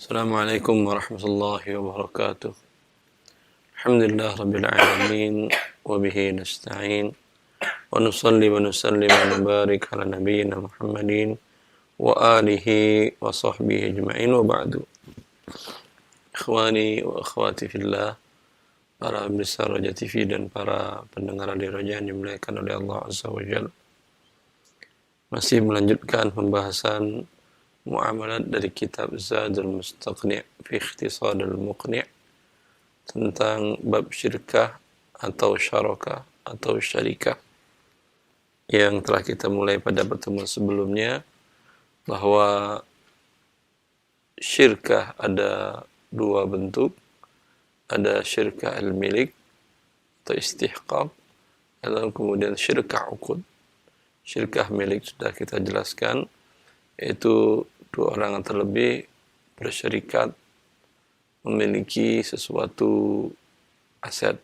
Assalamualaikum warahmatullahi wabarakatuh. Alhamdulillah rabbil alamin wa bihi nasta'in wa nusalli wa nusallim wa nubarik ala nabiyyina Muhammadin wa alihi wa sahbihi ajma'in wa ba'du. Ikhwani wa akhwati fillah, para pemirsa Roja TV dan para pendengar Radio Roja yang dimuliakan oleh Allah Azza wa Jalla. Masih melanjutkan pembahasan muamalat dari kitab Zadul Mustaqni' fi Ikhtisadul Muqni' tentang bab syirkah atau syarakah atau syarikah yang telah kita mulai pada pertemuan sebelumnya, bahwa syirkah ada dua bentuk. Ada syirkah al-milik atau istihqaq, lalu kemudian syirkah uqud. Syirkah milik sudah kita jelaskan, yaitu dua orang atau lebih bersyarikat memiliki sesuatu aset.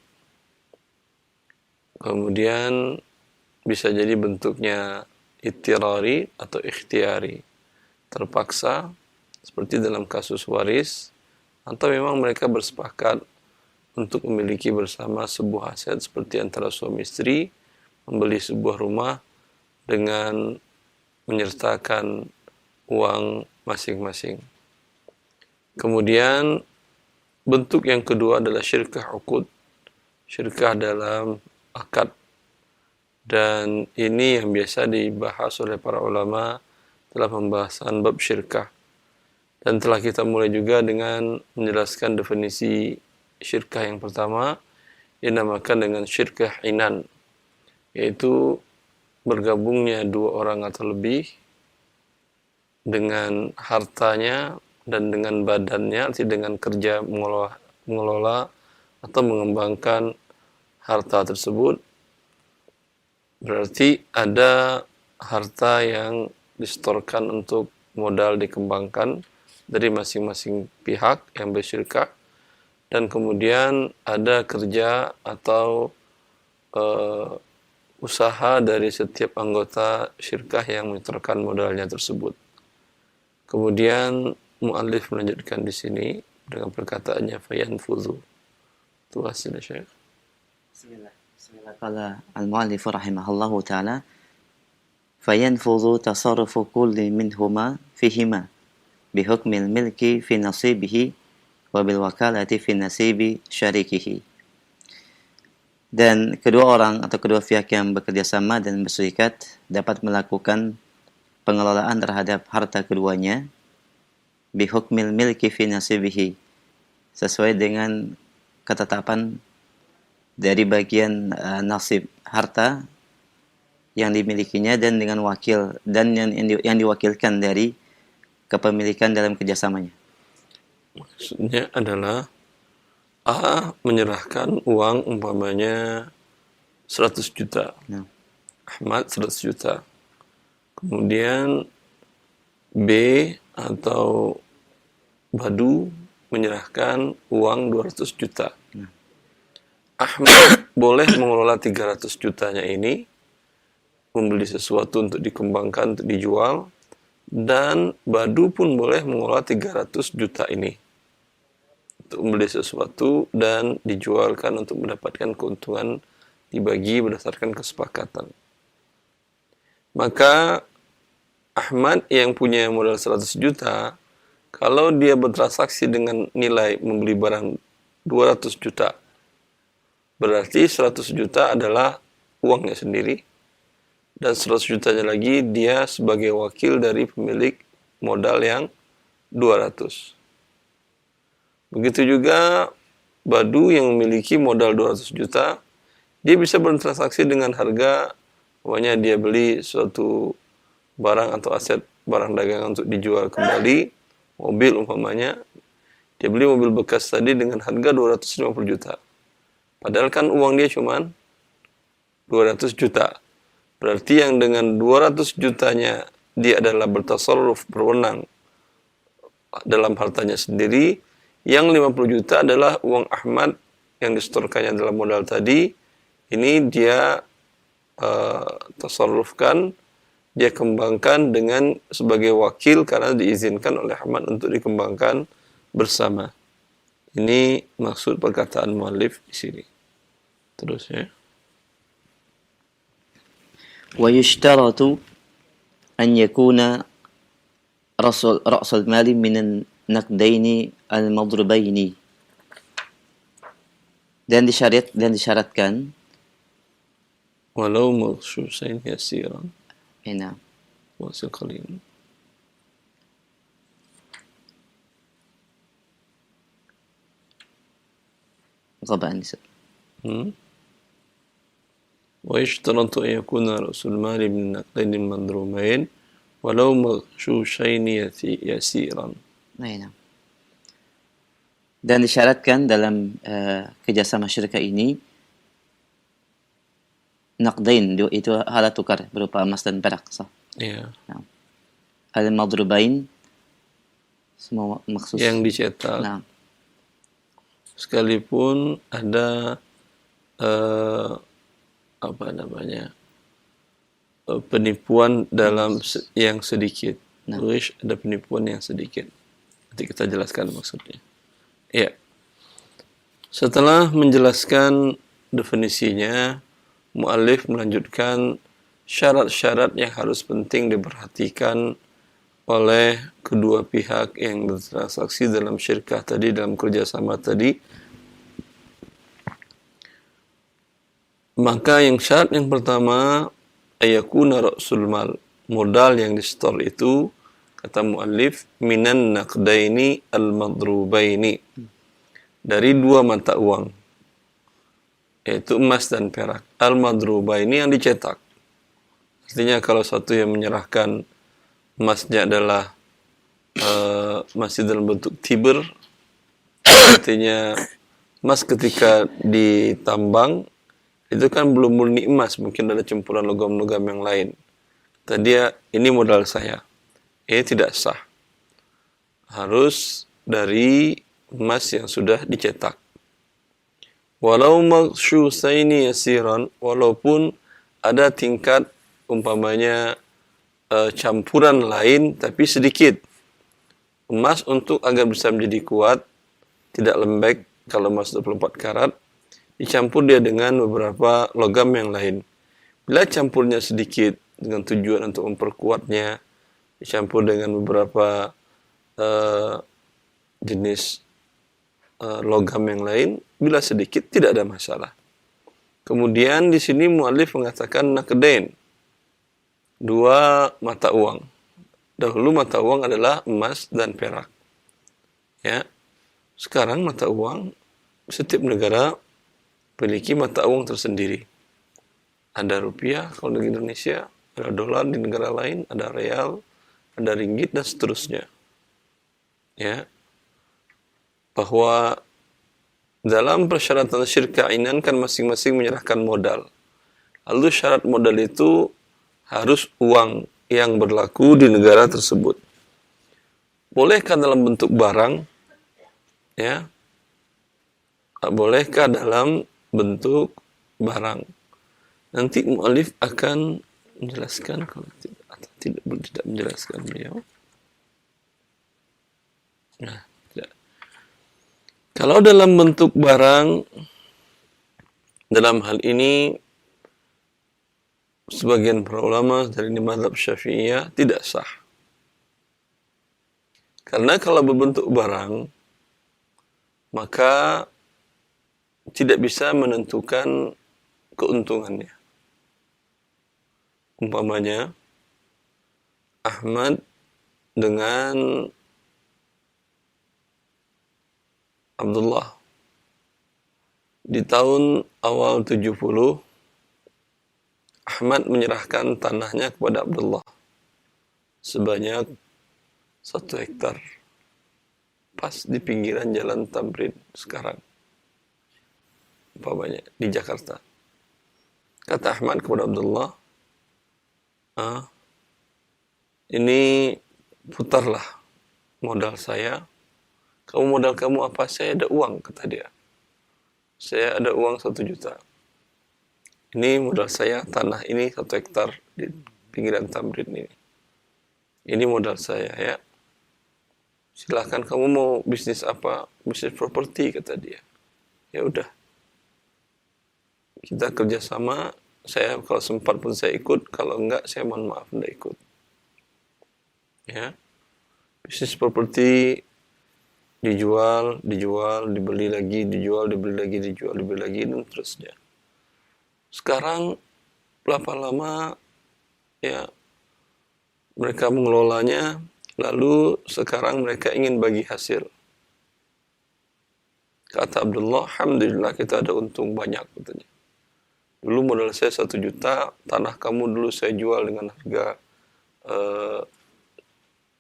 Kemudian bisa jadi bentuknya ittirari atau ikhtiari, terpaksa, seperti dalam kasus waris, atau memang mereka bersepakat untuk memiliki bersama sebuah aset, seperti antara suami istri membeli sebuah rumah dengan menyertakan uang masing-masing. Kemudian bentuk yang kedua adalah syirkah uqud, syirkah dalam akad. Dan ini yang biasa dibahas oleh para ulama dalam pembahasan bab syirkah. Dan telah kita mulai juga dengan menjelaskan definisi syirkah yang pertama, dinamakan dengan syirkah inan, yaitu bergabungnya dua orang atau lebih dengan hartanya dan dengan badannya, arti dengan kerja mengelola atau mengembangkan harta tersebut. Berarti ada harta yang disetorkan untuk modal dikembangkan dari masing-masing pihak yang bersyirkah, dan kemudian ada kerja atau usaha dari setiap anggota syirkah yang menyetorkan modalnya tersebut. Kemudian mu'allif melanjutkan di sini dengan perkataannya fayanfudhu. Itu hasilnya, Syekh. Bismillah. Qala al-mu'allif rahimahullahu ta'ala fayanfudhu tasarrufu kulli minhuma fihima bihukmil milki fi nasibihi wa bil wakalati fi nasibi syarikihi. Dan kedua orang atau kedua pihak yang bekerja sama dan berserikat dapat melakukan pengelolaan terhadap harta keduanya bihukmil milki fi nasibihi, sesuai dengan ketetapan dari bagian nasib harta yang dimilikinya, dan dengan wakil dan yang diwakilkan dari kepemilikan dalam kerjasamanya. Maksudnya adalah A menyerahkan uang umpamanya 100 juta. Ahmad 100 juta. Kemudian B atau Badu menyerahkan uang 200 juta. Ahmad boleh mengelola 300 jutanya ini, membeli sesuatu untuk dikembangkan, untuk dijual, dan Badu pun boleh mengelola 300 juta ini untuk membeli sesuatu dan dijualkan untuk mendapatkan keuntungan, dibagi berdasarkan kesepakatan. Maka Ahmad yang punya modal 100 juta, kalau dia bertransaksi dengan nilai membeli barang 200 juta, berarti 100 juta adalah uangnya sendiri, dan 100 jutanya lagi dia sebagai wakil dari pemilik modal yang 200. Begitu juga Badu yang memiliki modal 200 juta, dia bisa bertransaksi dengan harga, pokoknya dia beli suatu barang atau aset barang dagangan untuk dijual kembali, mobil umpamanya, dia beli mobil bekas tadi dengan harga 250 juta. Padahal kan uang dia cuma 200 juta. Berarti yang dengan 200 jutanya dia adalah bertasarruf, berwenang dalam hartanya sendiri. Yang 50 juta adalah uang Ahmad yang disetorkannya dalam modal tadi. Ini dia tasarrufkan, dia kembangkan dengan sebagai wakil karena diizinkan oleh Ahmad untuk dikembangkan bersama. Ini maksud perkataan muallif di sini. Terus ya. ويشترط أن يكون رأس المال من النقدين المضروبين dan disyaratkan Walau maghsyushain yasiran. nah, Wasil qalin. طبعا ويشترط أن يكون رأس المال من النقدين المضروبين ولو مغشوشين يسيرا. nah. Dan disyaratkan dalam kerjasama syirkah ini naqdain itu alat tukar berupa emas dan perak, sah. Ya. Nah. Al-madrubain semua maksud Yang dicetak. Nah. Sekalipun ada penipuan dalam yang sedikit. Nah. Ada penipuan yang sedikit. Nanti kita jelaskan maksudnya. Ya. Setelah menjelaskan definisinya, muallif melanjutkan syarat-syarat yang harus penting diperhatikan oleh kedua pihak yang bertransaksi dalam syirkah tadi, dalam kerjasama tadi. Maka syarat yang pertama, ayakuna ra'sul mal, modal yang disetor itu, kata muallif, minan naqdaini al-madrubaini, dari dua mata uang, yaitu emas dan perak. Al-madrubaini yang dicetak. Artinya kalau satu yang menyerahkan emasnya adalah masih dalam bentuk tiber, artinya emas ketika ditambang itu kan belum murni emas, mungkin ada campuran logam-logam yang lain. Tadi ini modal saya, ini tidak sah, harus dari emas yang sudah dicetak. Walau maghsyusaini yasiran, walaupun ada tingkat umpamanya campuran lain tapi sedikit. Emas untuk agar bisa menjadi kuat, tidak lembek, kalau emas 24 karat, dicampur dia dengan beberapa logam yang lain. Bila campurnya sedikit dengan tujuan untuk memperkuatnya, dicampur dengan beberapa jenis logam yang lain, bila sedikit tidak ada masalah. Kemudian di sini muallif mengatakan naqdain, dua mata uang. Dahulu mata uang adalah emas dan perak. Ya. Sekarang mata uang, setiap negara memiliki mata uang tersendiri. Ada rupiah kalau di Indonesia, ada dolar di negara lain, ada real, ada ringgit dan seterusnya. Ya. Bahwa dalam persyaratan syirkah inan kan masing-masing menyerahkan modal. Lalu syarat modal itu harus uang yang berlaku di negara tersebut. Bolehkah dalam bentuk barang? Ya. Bolehkah dalam bentuk barang? Nanti muallif akan menjelaskan kalau tidak atau tidak menjelaskan beliau. Nah, tidak. Kalau dalam bentuk barang, dalam hal ini sebagian para ulama dari mazhab Syafi'iyah tidak sah. Karena kalau berbentuk barang, maka tidak bisa menentukan keuntungannya. Umpamanya, Ahmad dengan Abdullah di tahun awal 70, Ahmad menyerahkan tanahnya kepada Abdullah sebanyak 1 hektar pas di pinggiran jalan Tamrin sekarang, umpamanya di Jakarta. Kata Ahmad kepada Abdullah, ini putarlah modal saya. Modal kamu apa? Saya ada uang, kata dia. Saya ada uang 1 juta. Ini modal saya, tanah ini 1 hektar di pinggiran Tamrin ini. Ini modal saya, ya. Silahkan kamu mau bisnis apa? Bisnis properti, kata dia. Ya udah, kita kerjasama. Saya kalau sempat pun saya ikut, kalau enggak saya mohon maaf enggak ikut. Ya, bisnis properti dijual, dibeli lagi, dijual, dibeli lagi, dijual, dibeli lagi, dan terusnya. Sekarang berapa lama ya mereka mengelolanya, lalu sekarang mereka ingin bagi hasil. Kata Abdullah, alhamdulillah kita ada untung banyak, katanya. Dulu modal saya 1 juta, tanah kamu dulu saya jual dengan harga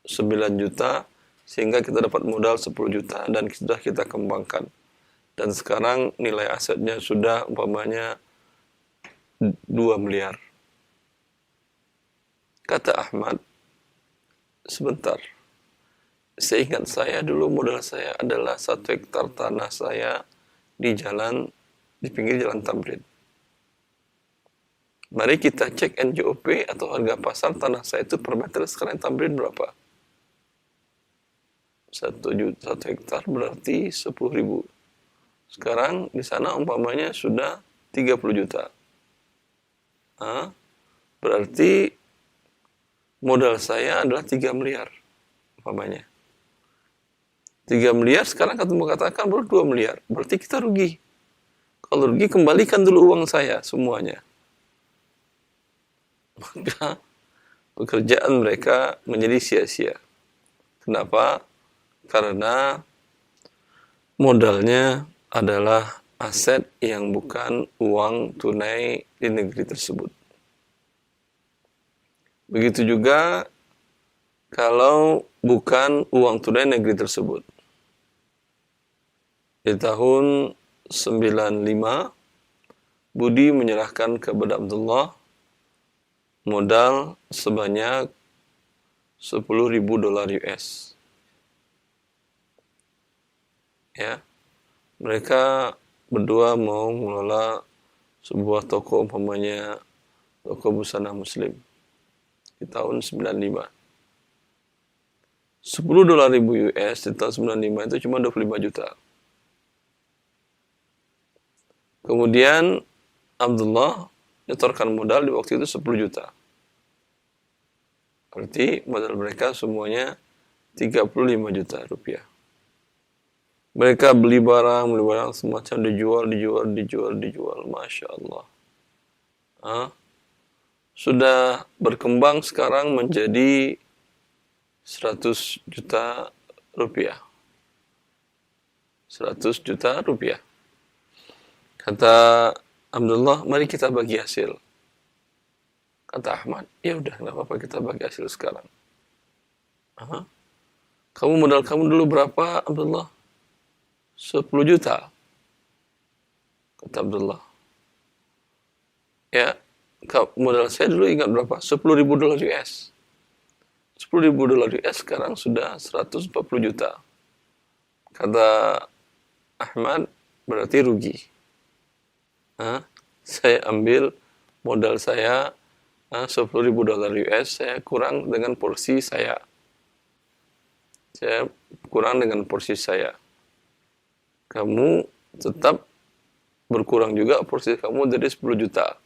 9 juta, sehingga kita dapat modal 10 juta dan sudah kita kembangkan. Dan sekarang nilai asetnya sudah umpamanya 2 miliar. Kata Ahmad, sebentar. Seingat saya dulu modal saya adalah 1 hektar tanah saya di pinggir jalan Tamrin. Mari kita cek NJOP atau harga pasar tanah saya itu per meter sekarang Tamrin berapa? 1 hektar berarti 10.000. Sekarang di sana umpamanya sudah 30 juta. Berarti modal saya adalah 3 miliar umpamanya. 3 miliar sekarang ketemu katakan baru 2 miliar. Berarti kita rugi. Kalau rugi kembalikan dulu uang saya semuanya. Maka pekerjaan mereka menjadi sia-sia. Kenapa? Karena modalnya adalah aset yang bukan uang tunai di negeri tersebut. Begitu juga kalau bukan uang tunai negeri tersebut. Di tahun 95, Budi menyerahkan kepada Abdullah modal sebanyak $10.000 US. Ya, mereka berdua mau mengelola sebuah toko umpamanya toko busana muslim di tahun 95. $10.000 US di tahun 95 itu cuma 25 juta. Kemudian Abdullah nyetorkan modal di waktu itu 10 juta. Berarti modal mereka semuanya 35 juta rupiah. Mereka beli barang semacam dijual. Masya Allah. Sudah berkembang sekarang menjadi 100 juta rupiah. 100 juta rupiah. Kata Abdullah, mari kita bagi hasil. Kata Ahmad, ya udah, nggak apa-apa kita bagi hasil sekarang. Kamu modal kamu dulu berapa, Abdullah? 10 juta. Kata Abdullah. Ya, modal saya dulu ingat berapa? $10.000 US. $10.000 US sekarang sudah 140 juta. Kata Ahmad, berarti rugi. Saya ambil modal saya $10.000 US, saya kurang dengan porsi saya. Kamu tetap berkurang juga porsi kamu dari 10 juta.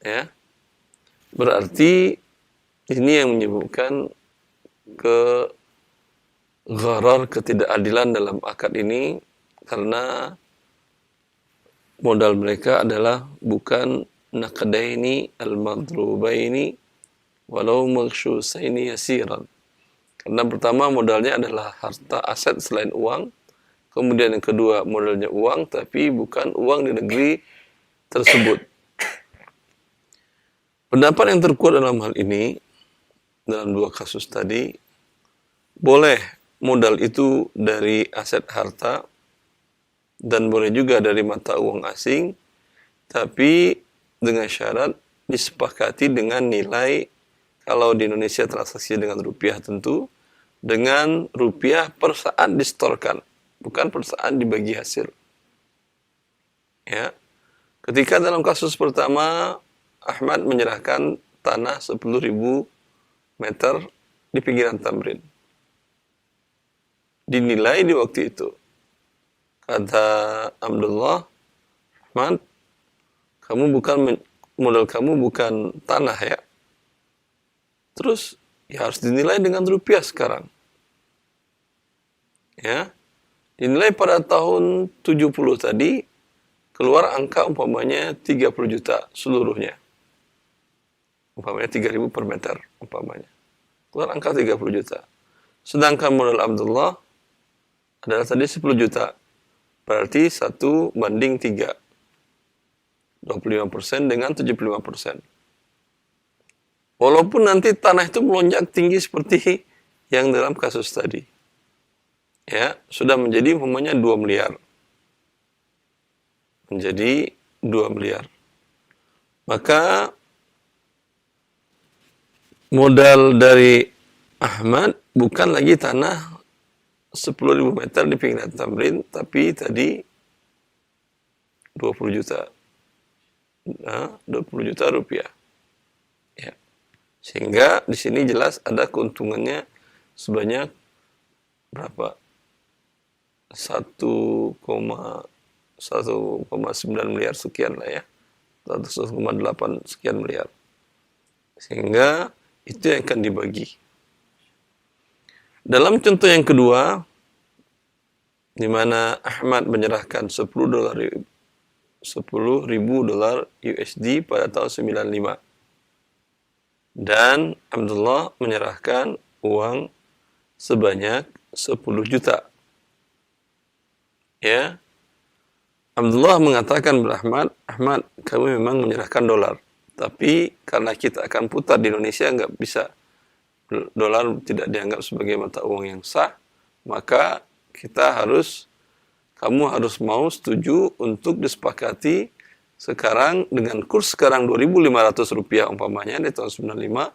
Ya. Berarti ini yang menyebabkan ketidakadilan dalam akad ini, karena modal mereka adalah bukan naqdaini al-madrubaini walau maghsyusaini yasiran. Karena pertama modalnya adalah harta aset selain uang. Kemudian yang kedua modalnya uang, tapi bukan uang di negeri tersebut. Pendapat yang terkuat dalam hal ini, dalam 2 kasus tadi, boleh modal itu dari aset harta, dan boleh juga dari mata uang asing, tapi dengan syarat disepakati dengan nilai, kalau di Indonesia transaksi dengan rupiah tentu, dengan rupiah per saat disetorkan. Bukan per saat dibagi hasil. Ya. Ketika dalam kasus pertama, Ahmad menyerahkan tanah 10.000 meter di pinggiran Tamrin. dinilai di waktu itu. Kata Abdullah, Ahmad, modal kamu bukan tanah ya. Terus ya harus dinilai dengan rupiah sekarang. Ya. Dinilai pada tahun 70 tadi keluar angka umpamanya 30 juta seluruhnya. Umpamanya 3.000 per meter umpamanya. Keluar angka 30 juta. Sedangkan modal Abdullah adalah tadi 10 juta. Berarti 1:3. 25% dengan 75%. Walaupun nanti tanah itu melonjak tinggi seperti yang dalam kasus tadi. Ya, sudah menjadi umpamanya 2 miliar. Menjadi 2 miliar. Maka modal dari Ahmad bukan lagi tanah 10.000 meter di pinggiran Tamrin, tapi tadi 20 juta. Nah, 20 juta rupiah. Ya. Sehingga di sini jelas ada keuntungannya sebanyak berapa? 1,9 miliar sekian lah ya. 1,8 sekian miliar. Sehingga itu yang akan dibagi. Dalam contoh yang kedua, di mana Ahmad menyerahkan 10.000 dolar USD pada tahun 95. Dan Abdullah menyerahkan uang sebanyak 10 juta. Ya. Abdullah mengatakan kepada Ahmad, kamu memang menyerahkan dolar. Tapi karena kita akan putar di Indonesia, nggak bisa. Dolar tidak dianggap sebagai mata uang yang sah. Maka kamu harus mau setuju untuk disepakati sekarang dengan kurs sekarang 2.500 rupiah umpamanya di tahun 95,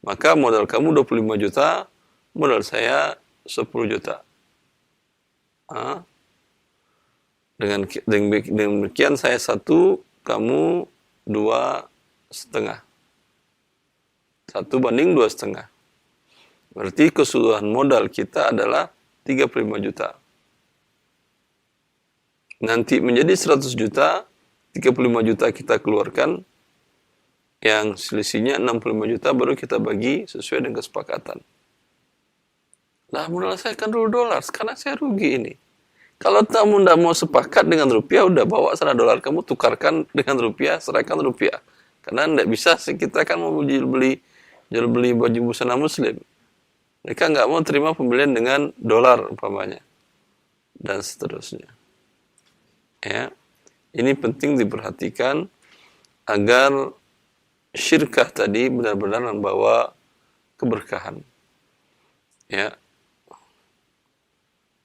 maka modal kamu 25 juta, modal saya 10 juta. Dengan demikian saya 1, kamu 2,5. 1:2,5. Berarti keseluruhan modal kita adalah 35 juta. Nanti menjadi 100 juta, 35 juta kita keluarkan, yang selisihnya 65 juta baru kita bagi sesuai dengan kesepakatan. Lah modal saya kan dulu dolar, sekarang saya rugi ini. Kalau kamu tidak mau sepakat dengan rupiah, udah bawa sana dolar, kamu tukarkan dengan rupiah, serahkan rupiah. Karena tidak bisa kita kan mau jual beli baju busana muslim. Mereka nggak mau terima pembelian dengan dolar umpamanya. Dan seterusnya. Ya, ini penting diperhatikan agar syirkah tadi benar-benar membawa keberkahan. Ya,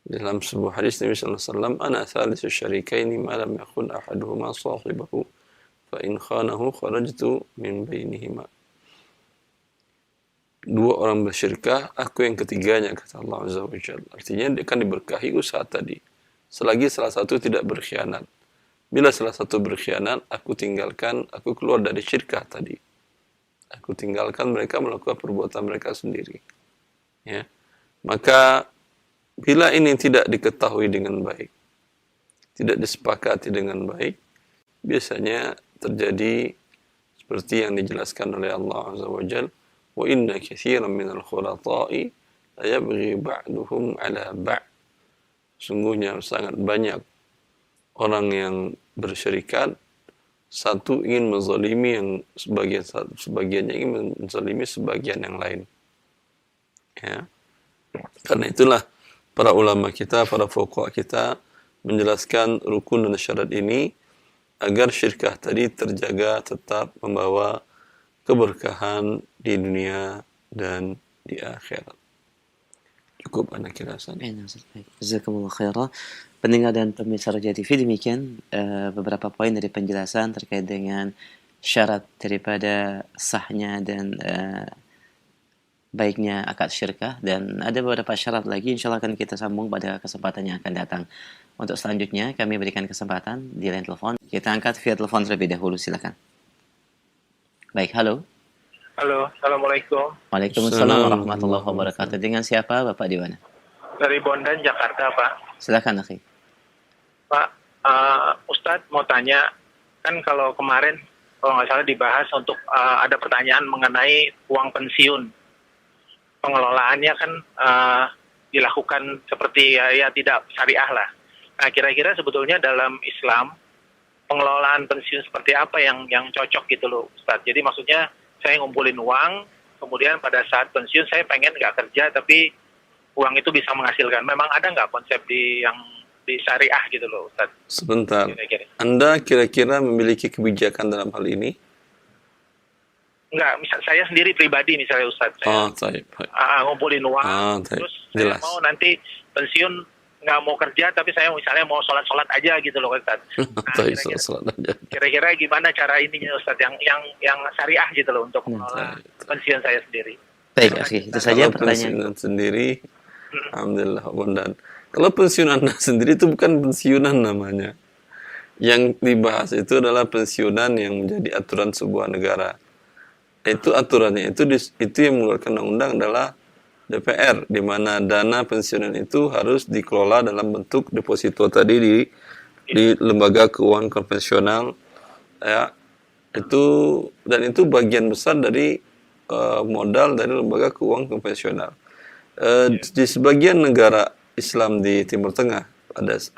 dalam sebuah hadis Nabi sallallahu alaihi wasallam, "Ana thalithu syarikaini ma lam yakun ahaduhuma sahibahu, fa in khanahu kharajtu min bainihima." Dua orang bersyirkah, aku yang ketiganya, kata Allah Azza wa Jalla. Artinya dia akan diberkahi usaha tadi. Selagi salah satu tidak berkhianat. Bila salah satu berkhianat, aku keluar dari syirkah tadi. Aku tinggalkan mereka melakukan perbuatan mereka sendiri. Ya. Maka, bila ini tidak diketahui dengan baik, tidak disepakati dengan baik, biasanya terjadi seperti yang dijelaskan oleh Allah Azza wa Jalla, wa inna katsiran minal khulata'i la yabghi ba'duhum 'ala ba'd. Sungguhnya sangat banyak orang yang bersyirikat, satu ingin menzalimi yang sebagiannya ingin menzalimi sebagian yang lain. Ya. Karena itulah para ulama kita, para fuqaha kita menjelaskan rukun dan syarat ini agar syirkah tadi terjaga tetap membawa keberkahan di dunia dan di akhirat. Cukup anak kira sana. Jazakumullah khairan. Pendengar dan pemirsa Raja TV, demikian beberapa poin dari penjelasan terkait dengan syarat daripada sahnya dan baiknya akad syirkah, dan ada beberapa syarat lagi, insya Allah akan kita sambung pada kesempatan yang akan datang. Untuk selanjutnya kami berikan kesempatan di line telepon. Kita angkat via telepon terlebih dahulu, silakan. Baik, halo. Halo, Assalamualaikum. Waalaikumsalam warahmatullahi wabarakatuh. Dengan siapa Bapak di mana? Dari Bondan, Jakarta, Pak. Silakan, akhi. Pak, Ustadz mau tanya, kan kalau kemarin, kalau nggak salah dibahas untuk ada pertanyaan mengenai uang pensiun. Pengelolaannya kan dilakukan seperti ya tidak syariah lah. Nah, kira-kira sebetulnya dalam Islam, pengelolaan pensiun seperti apa yang cocok gitu loh, Ustadz. Jadi maksudnya saya ngumpulin uang, kemudian pada saat pensiun saya pengen nggak kerja, tapi uang itu bisa menghasilkan. Memang ada nggak konsep yang di syariah gitu loh, Ustaz? Sebentar. Kira-kira. Anda kira-kira memiliki kebijakan dalam hal ini? Enggak, misal saya sendiri pribadi misalnya, Ustaz. Saya Baik. ngumpulin uang, Baik. terus saya Jelas. mau nanti pensiun nggak mau kerja, tapi saya misalnya mau sholat aja gitu loh, Ustaz. Baik, sholat aja. Kira-kira gimana cara ininya, Ustaz, yang syariah gitu loh untuk mengelola pensiun saya sendiri. Baik, akhi. Itu saja Kalau pertanyaan. pensiunan sendiri, alhamdulillah, Bondan. Kalau pensiun Anda sendiri itu bukan pensiunan namanya. Yang dibahas itu adalah pensiunan yang menjadi aturan sebuah negara. Itu aturannya, itu yang mengeluarkan undang-undang adalah DPR, di mana dana pensiunan itu harus dikelola dalam bentuk deposito tadi di lembaga keuangan konvensional, ya. Itu bagian besar dari modal dari lembaga keuangan konvensional. Di sebagian negara Islam di Timur Tengah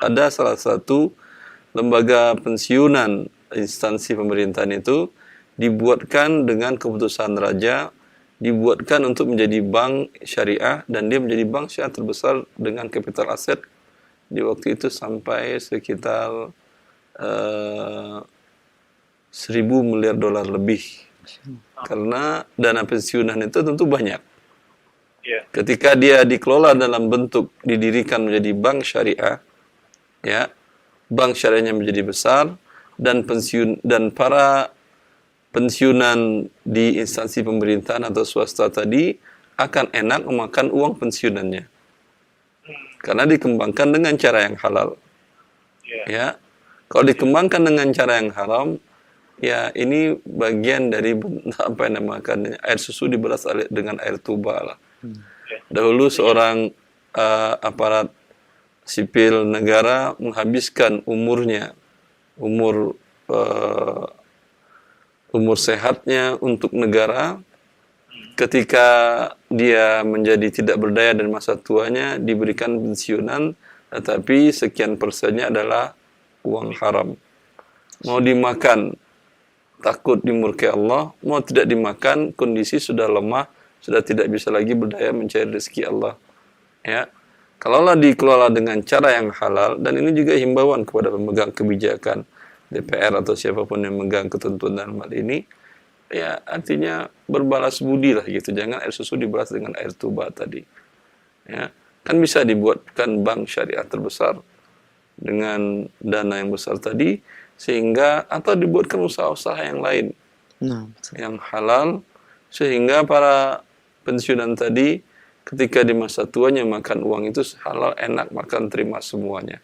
ada salah satu lembaga pensiunan instansi pemerintahan itu dibuatkan dengan keputusan raja, dibuatkan untuk menjadi bank syariah, dan dia menjadi bank syariah terbesar dengan kapital aset di waktu itu sampai sekitar 1.000 miliar dolar lebih. Karena dana pensiunan itu tentu banyak. Ketika dia dikelola dalam bentuk didirikan menjadi bank syariah, ya, bank syariahnya menjadi besar, dan para pensiunan di instansi pemerintahan atau swasta tadi akan enak memakan uang pensiunannya, karena dikembangkan dengan cara yang halal. Ya, kalau dikembangkan dengan cara yang haram, ya ini bagian dari apa yang dinamakan air susu diberas dengan air tuba lah. Dahulu seorang aparat sipil negara menghabiskan umur sehatnya untuk negara. Ketika dia menjadi tidak berdaya dan masa tuanya diberikan pensiunan, tetapi sekian persennya adalah uang haram. Mau dimakan takut dimurkai Allah, mau tidak dimakan kondisi sudah lemah, sudah tidak bisa lagi berdaya mencari rezeki Allah. Ya, kalaulah dikelola dengan cara yang halal, dan ini juga himbauan kepada pemegang kebijakan DPR atau siapapun yang memegang ketentuan dalam hal ini, ya artinya berbalas budi lah gitu. Jangan air susu dibalas dengan air tuba tadi. Ya, kan bisa dibuatkan bank syariah terbesar dengan dana yang besar tadi, sehingga atau dibuatkan usaha-usaha yang lain yang halal, sehingga para pensiunan tadi ketika di masa tuanya makan uang itu halal, enak, makan, terima semuanya.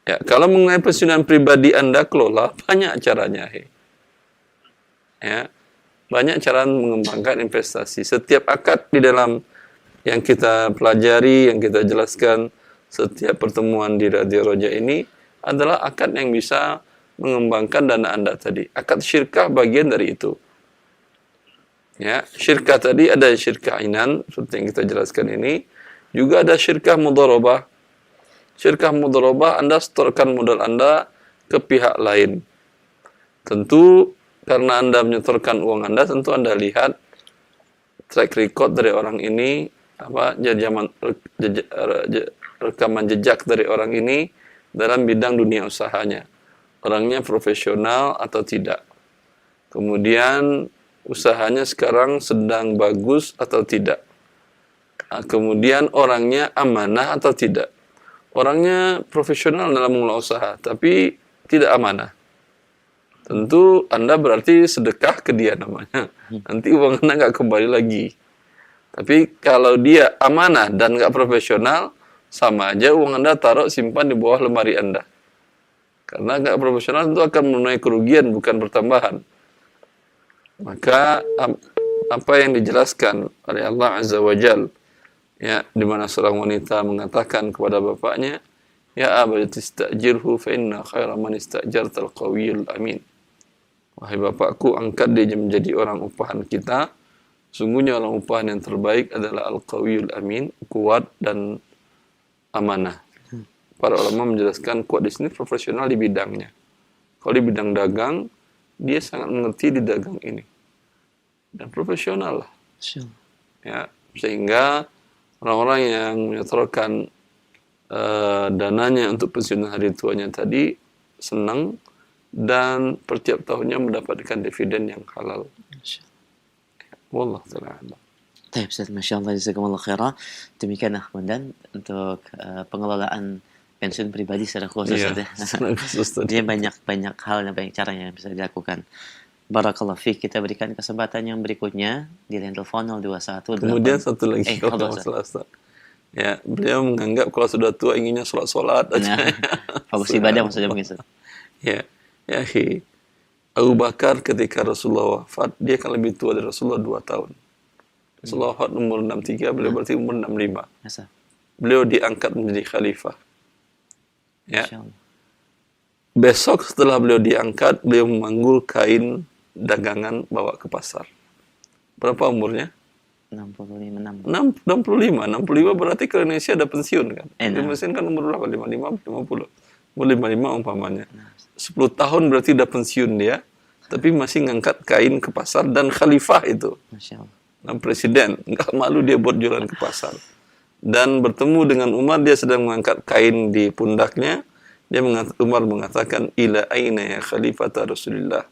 Ya, kalau mengenai pensiunan pribadi Anda kelola, banyak caranya. Ya, banyak cara mengembangkan investasi. Setiap akad di dalam yang kita pelajari, yang kita jelaskan setiap pertemuan di Radio Roja ini adalah akad yang bisa mengembangkan dana Anda tadi. Akad syirkah bagian dari itu. Ya, syirkah tadi ada syirkah inan seperti yang kita jelaskan ini, juga ada syirkah mudharabah. Syirkah mudharabah, Anda setorkan modal Anda ke pihak lain. Tentu karena Anda menyetorkan uang Anda, tentu Anda lihat track record dari orang ini, rekaman jejak dari orang ini dalam bidang dunia usahanya. Orangnya profesional atau tidak. Kemudian usahanya sekarang sedang bagus atau tidak. Kemudian orangnya amanah atau tidak. Orangnya profesional dalam mengelola usaha, tapi tidak amanah. Tentu Anda berarti sedekah ke dia namanya. Nanti uang Anda nggak kembali lagi. Tapi kalau dia amanah dan nggak profesional, sama aja uang Anda taruh simpan di bawah lemari Anda. Karena nggak profesional tentu akan menuai kerugian, bukan pertambahan. Maka apa yang dijelaskan oleh Allah Azza wa Jal Ya, di mana seorang wanita mengatakan kepada bapaknya, "Ya abati istajirhu fa inna khaira man istajartal qawiyul amin." Wahai bapakku, angkat dia menjadi orang upahan kita. Sungguhnya orang upahan yang terbaik adalah al-qawiyul amin, kuat dan amanah. Para ulama menjelaskan kuat di sini profesional di bidangnya. Kalau di bidang dagang, dia sangat mengerti di dagang ini. Dan profesional lah. Ya, sehingga orang-orang yang menyetorkan dananya untuk pensiunan hari tuanya tadi senang dan per tiap tahunnya mendapatkan dividen yang halal. Wallah ta'ala a'lam. Baik, Ustaz, Masya Allah, jazakumullah khairah. Demikian Ahmadan untuk pengelolaan pensiun pribadi secara khusus. Iya, Ya. secara khusus tadi. Dia banyak hal dan banyak cara yang bisa dilakukan. Barakallah fiik. Kita berikan kesempatan yang berikutnya di line telepon 021. Kemudian satu lagi kalau Ustaz. masalah Ustaz. Ya, beliau menganggap kalau sudah tua inginnya sholat aja. Nah, fokus ibadah maksudnya mungkin, Ustaz. Ya, ya akhi. Abu Bakar ketika Rasulullah wafat, dia kan lebih tua dari Rasulullah 2 tahun. Rasulullah wafat umur 63, beliau berarti umur 65. Masa. Beliau diangkat menjadi khalifah. Ya. Masya Allah. Besok setelah beliau diangkat, beliau memanggul kain dagangan bawa ke pasar. Berapa umurnya? 65. 65 berarti ke Indonesia ada pensiun kan? Nah. Pensiun kan umur berapa? 55, 50. Umur 55 umpamanya. 10 tahun berarti udah pensiun dia, tapi masih ngangkat kain ke pasar dan khalifah itu. Masya Allah. Nah, presiden, nggak malu dia buat jualan ke pasar. Dan bertemu dengan Umar, dia sedang mengangkat kain di pundaknya. Umar mengatakan, "Ila aina ya khalifata Rasulullah?"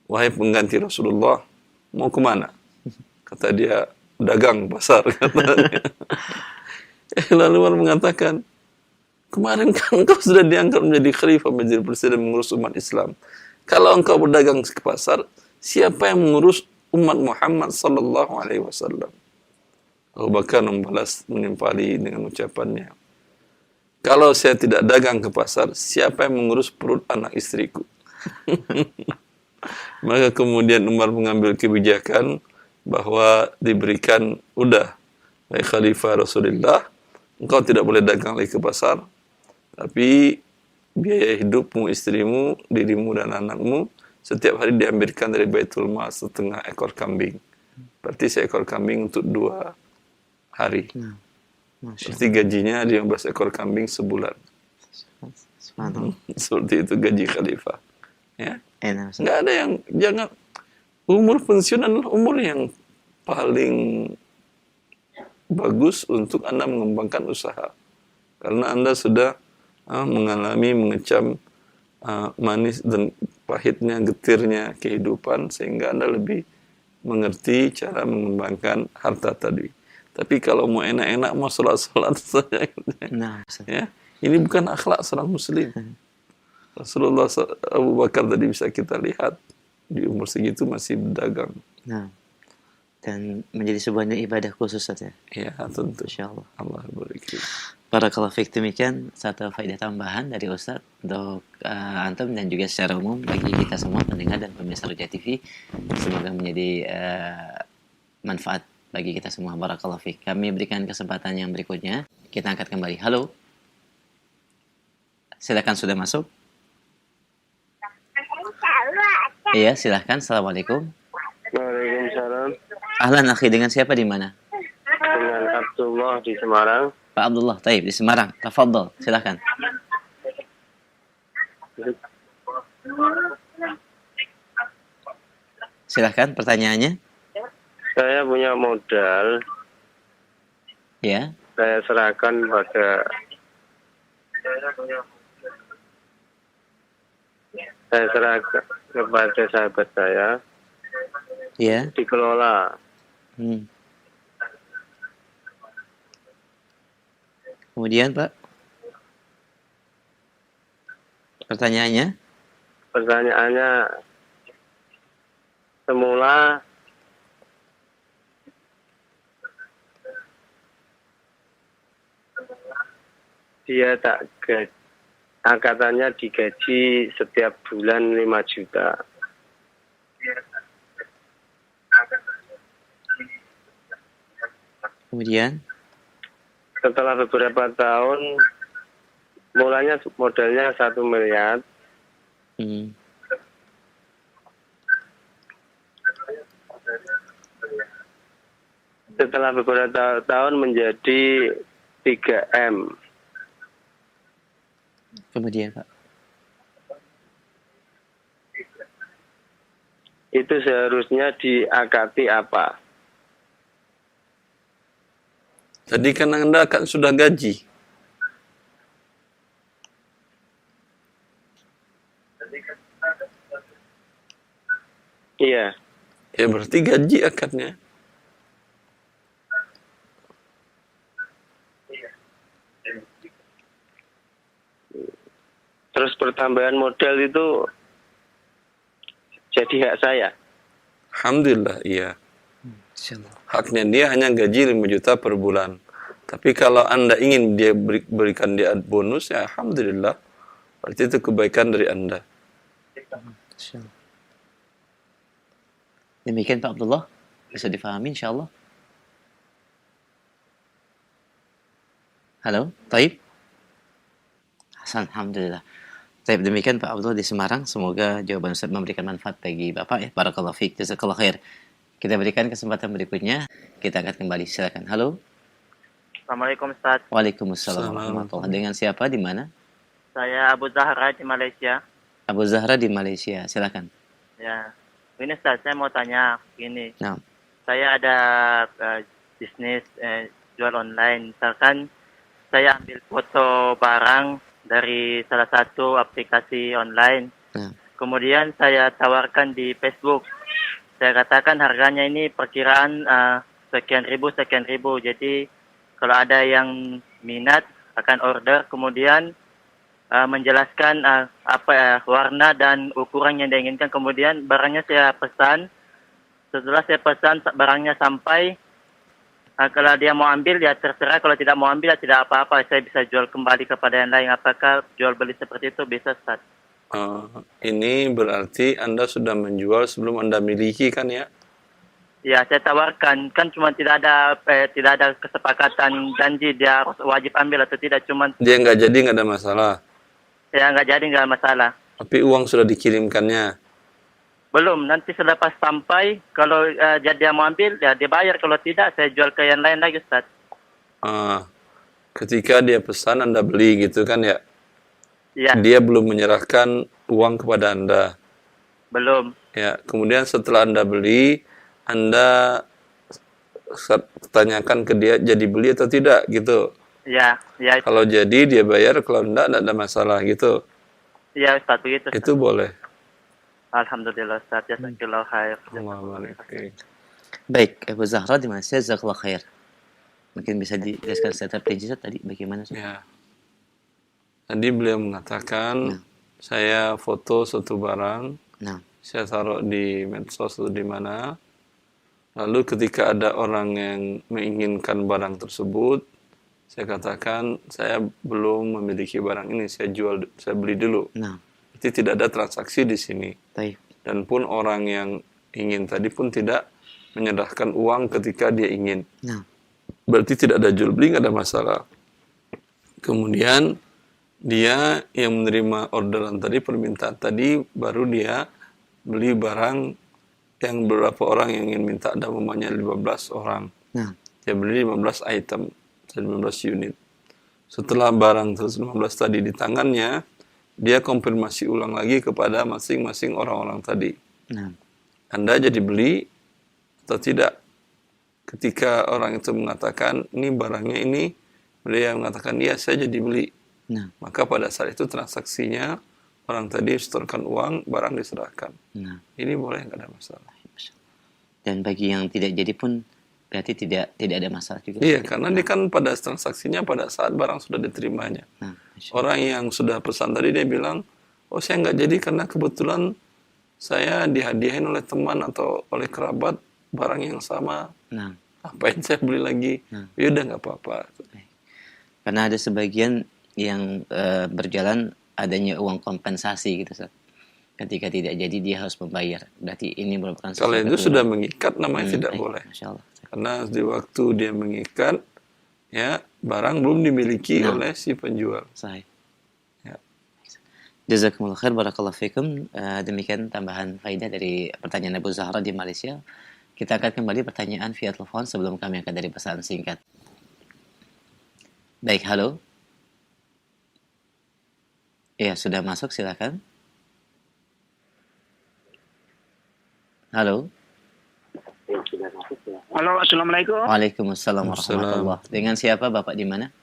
Wahai pengganti Rasulullah, mau kemana? Kata dia, dagang pasar. Katanya. Lalu Umar mengatakan, kemarin kan engkau sudah diangkat menjadi khalifah, menjadi presiden mengurus umat Islam. Kalau engkau berdagang ke pasar, siapa yang mengurus umat Muhammad sallallahu alaihi wasallam? Abu Bakar membalas menimpali dengan ucapannya, kalau saya tidak dagang ke pasar, siapa yang mengurus perut anak istriku? Maka kemudian Umar mengambil kebijakan bahwa diberikan, udah, wahai khalifah Rasulullah, engkau tidak boleh dagang lagi ke pasar, tapi biaya hidupmu, istrimu, dirimu dan anakmu setiap hari diambilkan dari Baitul Mal setengah ekor kambing. Berarti seekor kambing untuk 2 hari. Berarti gajinya 15 ekor kambing sebulan. Seperti itu gaji khalifah. Ya. Nggak ada yang, jangan, umur pensiun adalah umur yang paling bagus untuk Anda mengembangkan usaha. Karena Anda sudah mengalami, mengecam manis dan pahitnya, getirnya kehidupan, sehingga Anda lebih mengerti cara mengembangkan harta tadi. Tapi kalau mau enak-enak, mau sholat-sholat saja, ya, ini bukan akhlak seorang muslim. Rasulullah Abu Bakar tadi bisa kita lihat di umur segitu masih berdagang. Nah, dan menjadi sebuah ibadah khusus saja. Ya, tentu. Insyaallah. Allah berkati. Barakallahu fiik. Demikian satu faedah tambahan dari Ustaz untuk antum dan juga secara umum bagi kita semua pendengar dan pemirsa Roja TV. Semoga menjadi manfaat bagi kita semua. Barakallahu fiik. Kami berikan kesempatan yang berikutnya. Kita angkat kembali. Halo. Silakan, sudah masuk. Iya, silahkan. Assalamualaikum. Waalaikumsalam. Ahlan akhi, dengan siapa di mana? Dengan Abdullah di Semarang. Pak Abdullah, taib di Semarang. Tafadhol, silahkan. Silahkan pertanyaannya. Saya punya modal. Ya. Saya serahkan pada kepada sahabat saya. Ya. Dikelola. Kemudian Pak, pertanyaannya? Pertanyaannya, semula dia tak gaji, angkatannya digaji setiap bulan 5 juta. Kemudian? setelah beberapa tahun, mulanya modalnya 1 miliar. Hmm. Setelah beberapa tahun menjadi 3M. Kemudian Pak. Itu seharusnya diakati apa? Tadi kan Anda kan sudah gaji. Iya. Ya berarti gaji akadnya. Terus pertambahan modal itu jadi hak saya. Alhamdulillah, iya. Insyaallah. Haknya dia hanya gaji 5 juta per bulan. Tapi kalau Anda ingin dia berikan dia bonus, ya Alhamdulillah. Berarti itu kebaikan dari Anda. Insyaallah. Demikian Pak Abdullah, bisa difahami insyaallah. Halo, Taib. Hasan, alhamdulillah. Taib, demikian Pak Abdullah di Semarang. Semoga jawaban Ustaz memberikan manfaat bagi Bapak ya. Barakallahu fiik, jazakallahu khair. Kita berikan kesempatan berikutnya. Kita akan kembali. Silakan. Halo. Assalamualaikum Ustaz. Waalaikumsalam warahmatullahi. Dengan siapa di mana? Saya Abu Zahra di Malaysia. Abu Zahra di Malaysia. Silakan. Ya. Ini Ustaz, saya mau tanya gini. Nah, Saya ada bisnis jual online. Misalkan saya ambil foto barang dari salah satu aplikasi online. nah, Kemudian saya tawarkan di Facebook. Saya katakan harganya ini perkiraan sekian ribu. Jadi kalau ada yang minat akan order, kemudian menjelaskan warna dan ukuran yang diinginkan. Kemudian barangnya saya pesan. Setelah saya pesan barangnya sampai, kalau dia mau ambil ya terserah, kalau tidak mau ambil ya tidak apa-apa. Saya bisa jual kembali kepada yang lain. Apakah jual beli seperti itu bisa, Ustaz? Ini berarti Anda sudah menjual sebelum Anda miliki kan ya? Ya, saya tawarkan. Kan cuma tidak ada kesepakatan janji dia harus wajib ambil atau tidak. Cuma Dia nggak jadi, nggak ada masalah. ya nggak jadi, nggak masalah. Tapi uang sudah dikirimkannya. Belum, nanti selepas sampai, kalau jadi dia mau ambil, ya dia bayar. Kalau tidak, saya jual ke yang lain lagi, Ustaz. Ketika dia pesan Anda beli gitu kan ya? Ya, Dia belum menyerahkan uang kepada Anda. belum. Ya, kemudian setelah Anda beli, Anda tanyakan ke dia jadi beli atau tidak gitu. Ya, Kalau jadi dia bayar, kalau enggak ada masalah gitu. ya Ustaz, begitu. Ustaz. Itu boleh. Alhamdulillah, Ustaz. Jazakallahu khair. baik, Abu Zahra di Malaysia. Jazakallahu khair. Mungkin bisa dijelaskan secara perinci Ustaz, tadi bagaimana Ustaz? Ya. Tadi beliau mengatakan, saya foto suatu barang, Nah, saya taruh di medsos atau di mana. Lalu ketika ada orang yang menginginkan barang tersebut, saya katakan saya belum memiliki barang ini, saya beli dulu. nah, Jadi tidak ada transaksi di sini. baik. Dan pun orang yang ingin tadi pun tidak menyerahkan uang ketika dia ingin. Nah, Berarti tidak ada jual beli, nggak ada masalah. Kemudian dia yang menerima orderan tadi, permintaan tadi, baru dia beli barang yang beberapa orang yang ingin minta, ada umumnya 15 orang. nah, Dia beli 15 item, 15 unit. Setelah barang 15 tadi di tangannya, dia konfirmasi ulang lagi kepada masing-masing orang-orang tadi. nah, Anda jadi beli atau tidak? Ketika orang itu mengatakan, ini barangnya ini, beliau mengatakan, iya saya jadi beli. nah, Maka pada saat itu transaksinya, orang tadi setorkan uang, barang diserahkan. nah. Ini boleh, nggak ada masalah. Dan bagi yang tidak jadi pun berarti tidak ada masalah juga. Iya, karena dia kan pada transaksinya pada saat barang sudah diterimanya. Nah, Masya Allah. Orang yang sudah pesan tadi dia bilang, oh saya nggak jadi karena kebetulan saya dihadiahin oleh teman atau oleh kerabat barang yang sama. Nah, Apain saya beli lagi? Ya udah nggak apa-apa. karena ada sebagian yang berjalan adanya uang kompensasi gitu Ustaz. Ketika tidak jadi dia harus membayar. Berarti ini merupakan Kalau itu sesuatu sudah mengikat namanya tidak baik, boleh. Masya Allah. Karena di waktu dia mengikat, ya barang belum dimiliki Nah. oleh si penjual. Sahih. Ya. Jazakumullah khair, barakallahu fikum. Demikian tambahan faidah dari pertanyaan Abu Zahra di Malaysia. Kita angkat kembali pertanyaan via telepon sebelum kami angkat dari pesan singkat. Baik, halo. Iya, sudah masuk, silakan. Halo. Halo, Assalamualaikum. Waalaikumsalam warahmatullahi. Dengan siapa Bapak di mana?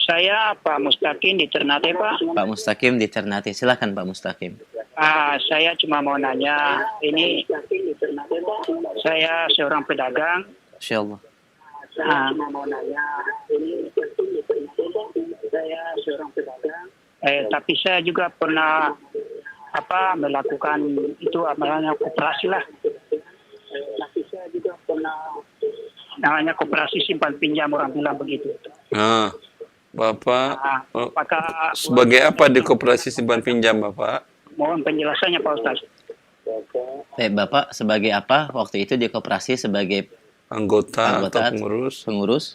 Saya Pak Mustaqim di Ternate, Pak. Pak Mustaqim di Ternate. Silakan Pak Mustaqim. Saya cuma mau nanya, ini saya seorang pedagang. Insyaallah. Tapi saya juga pernah melakukan itu namanya koperasi lah. Namanya koperasi simpan pinjam, orang bilang begitu. Nah, Bapak Apakah sebagai apa di koperasi simpan pinjam, Bapak? mohon penjelasannya Pak Ustaz? Baik, Bapak sebagai apa waktu itu di koperasi sebagai Anggota Anggota. atau pengurus? pengurus?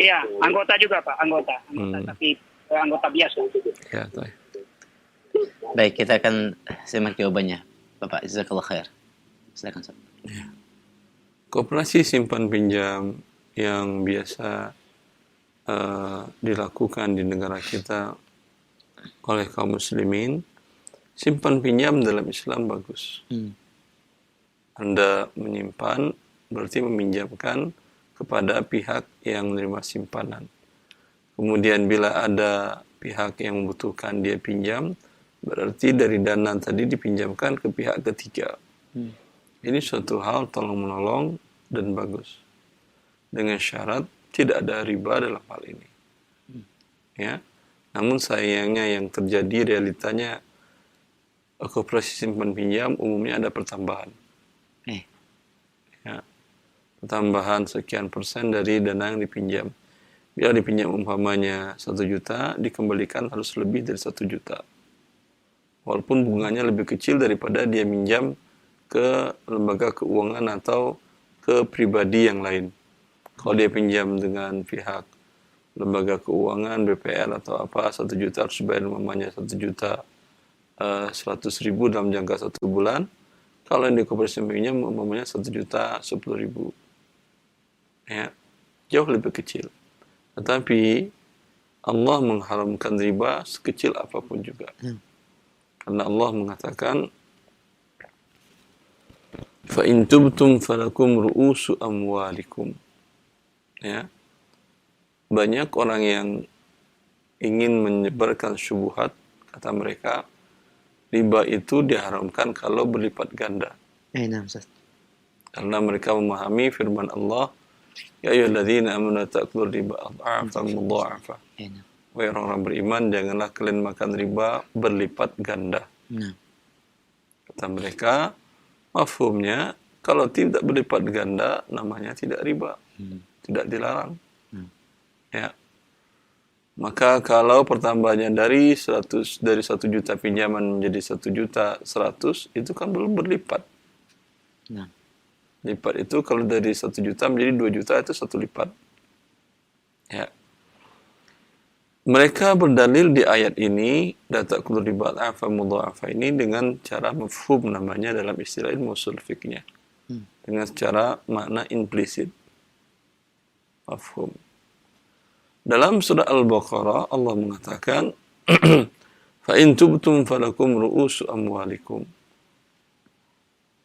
Iya, anggota juga Pak, anggota. Tapi anggota biasa. Ya, baik. Baik, kita akan simak jawabannya. Bapak jazakallahu khair. Silakan, Sob. Koperasi simpan pinjam yang biasa dilakukan di negara kita oleh kaum muslimin, simpan pinjam dalam Islam bagus. Anda menyimpan berarti meminjamkan kepada pihak yang menerima simpanan. Kemudian bila ada pihak yang membutuhkan dia pinjam, berarti dari dana tadi dipinjamkan ke pihak ketiga. Ini suatu hal tolong-menolong dan bagus. Dengan syarat tidak ada riba dalam hal ini. Ya. Namun sayangnya yang terjadi realitanya koperasi simpan pinjam umumnya ada pertambahan. Ya. Pertambahan sekian persen dari dana yang dipinjam. Bila dipinjam umpamanya 1 juta, dikembalikan harus lebih dari 1 juta. Walaupun bunganya lebih kecil daripada dia minjam ke lembaga keuangan atau ke pribadi yang lain. Kalau dia pinjam dengan pihak lembaga keuangan, BPR atau apa, 1 juta harus bayar umpamanya 1 juta 100.000 dalam jangka 1 bulan. Kalau yang di koperasi pinjam umpamanya 1 juta 10.000. Ya, jauh lebih kecil. Tetapi Allah mengharamkan riba sekecil apapun juga. Karena Allah mengatakan, fa in tubtum falakum ru'usu amwalikum. Ya. Banyak orang yang ingin menyebarkan syubhat, kata mereka, riba itu diharamkan kalau berlipat ganda. Nah, Ustaz. Karena mereka memahami firman Allah, ya ayyuhalladzina amanu ta'kulu riba adha'afan mudha'afa. Wahai orang-orang beriman, janganlah kalian makan riba berlipat ganda. Kata mereka, mafhumnya, kalau tidak berlipat ganda, namanya tidak riba. Tidak dilarang. Ya. Maka kalau pertambahannya dari 1 juta pinjaman menjadi 1 juta 100, itu kan belum berlipat. Lipat itu kalau dari 1 juta menjadi 2 juta itu 1 lipat. Ya. Mereka berdalil di ayat ini, data kulur riba alfa mudha'afa ini dengan cara mafhum namanya dalam istilah ilmu usul fikihnya. Dengan secara makna implisit. Mafhum. Dalam surah Al-Baqarah Allah mengatakan, fa in tubtum falakum ru'usu amwalikum.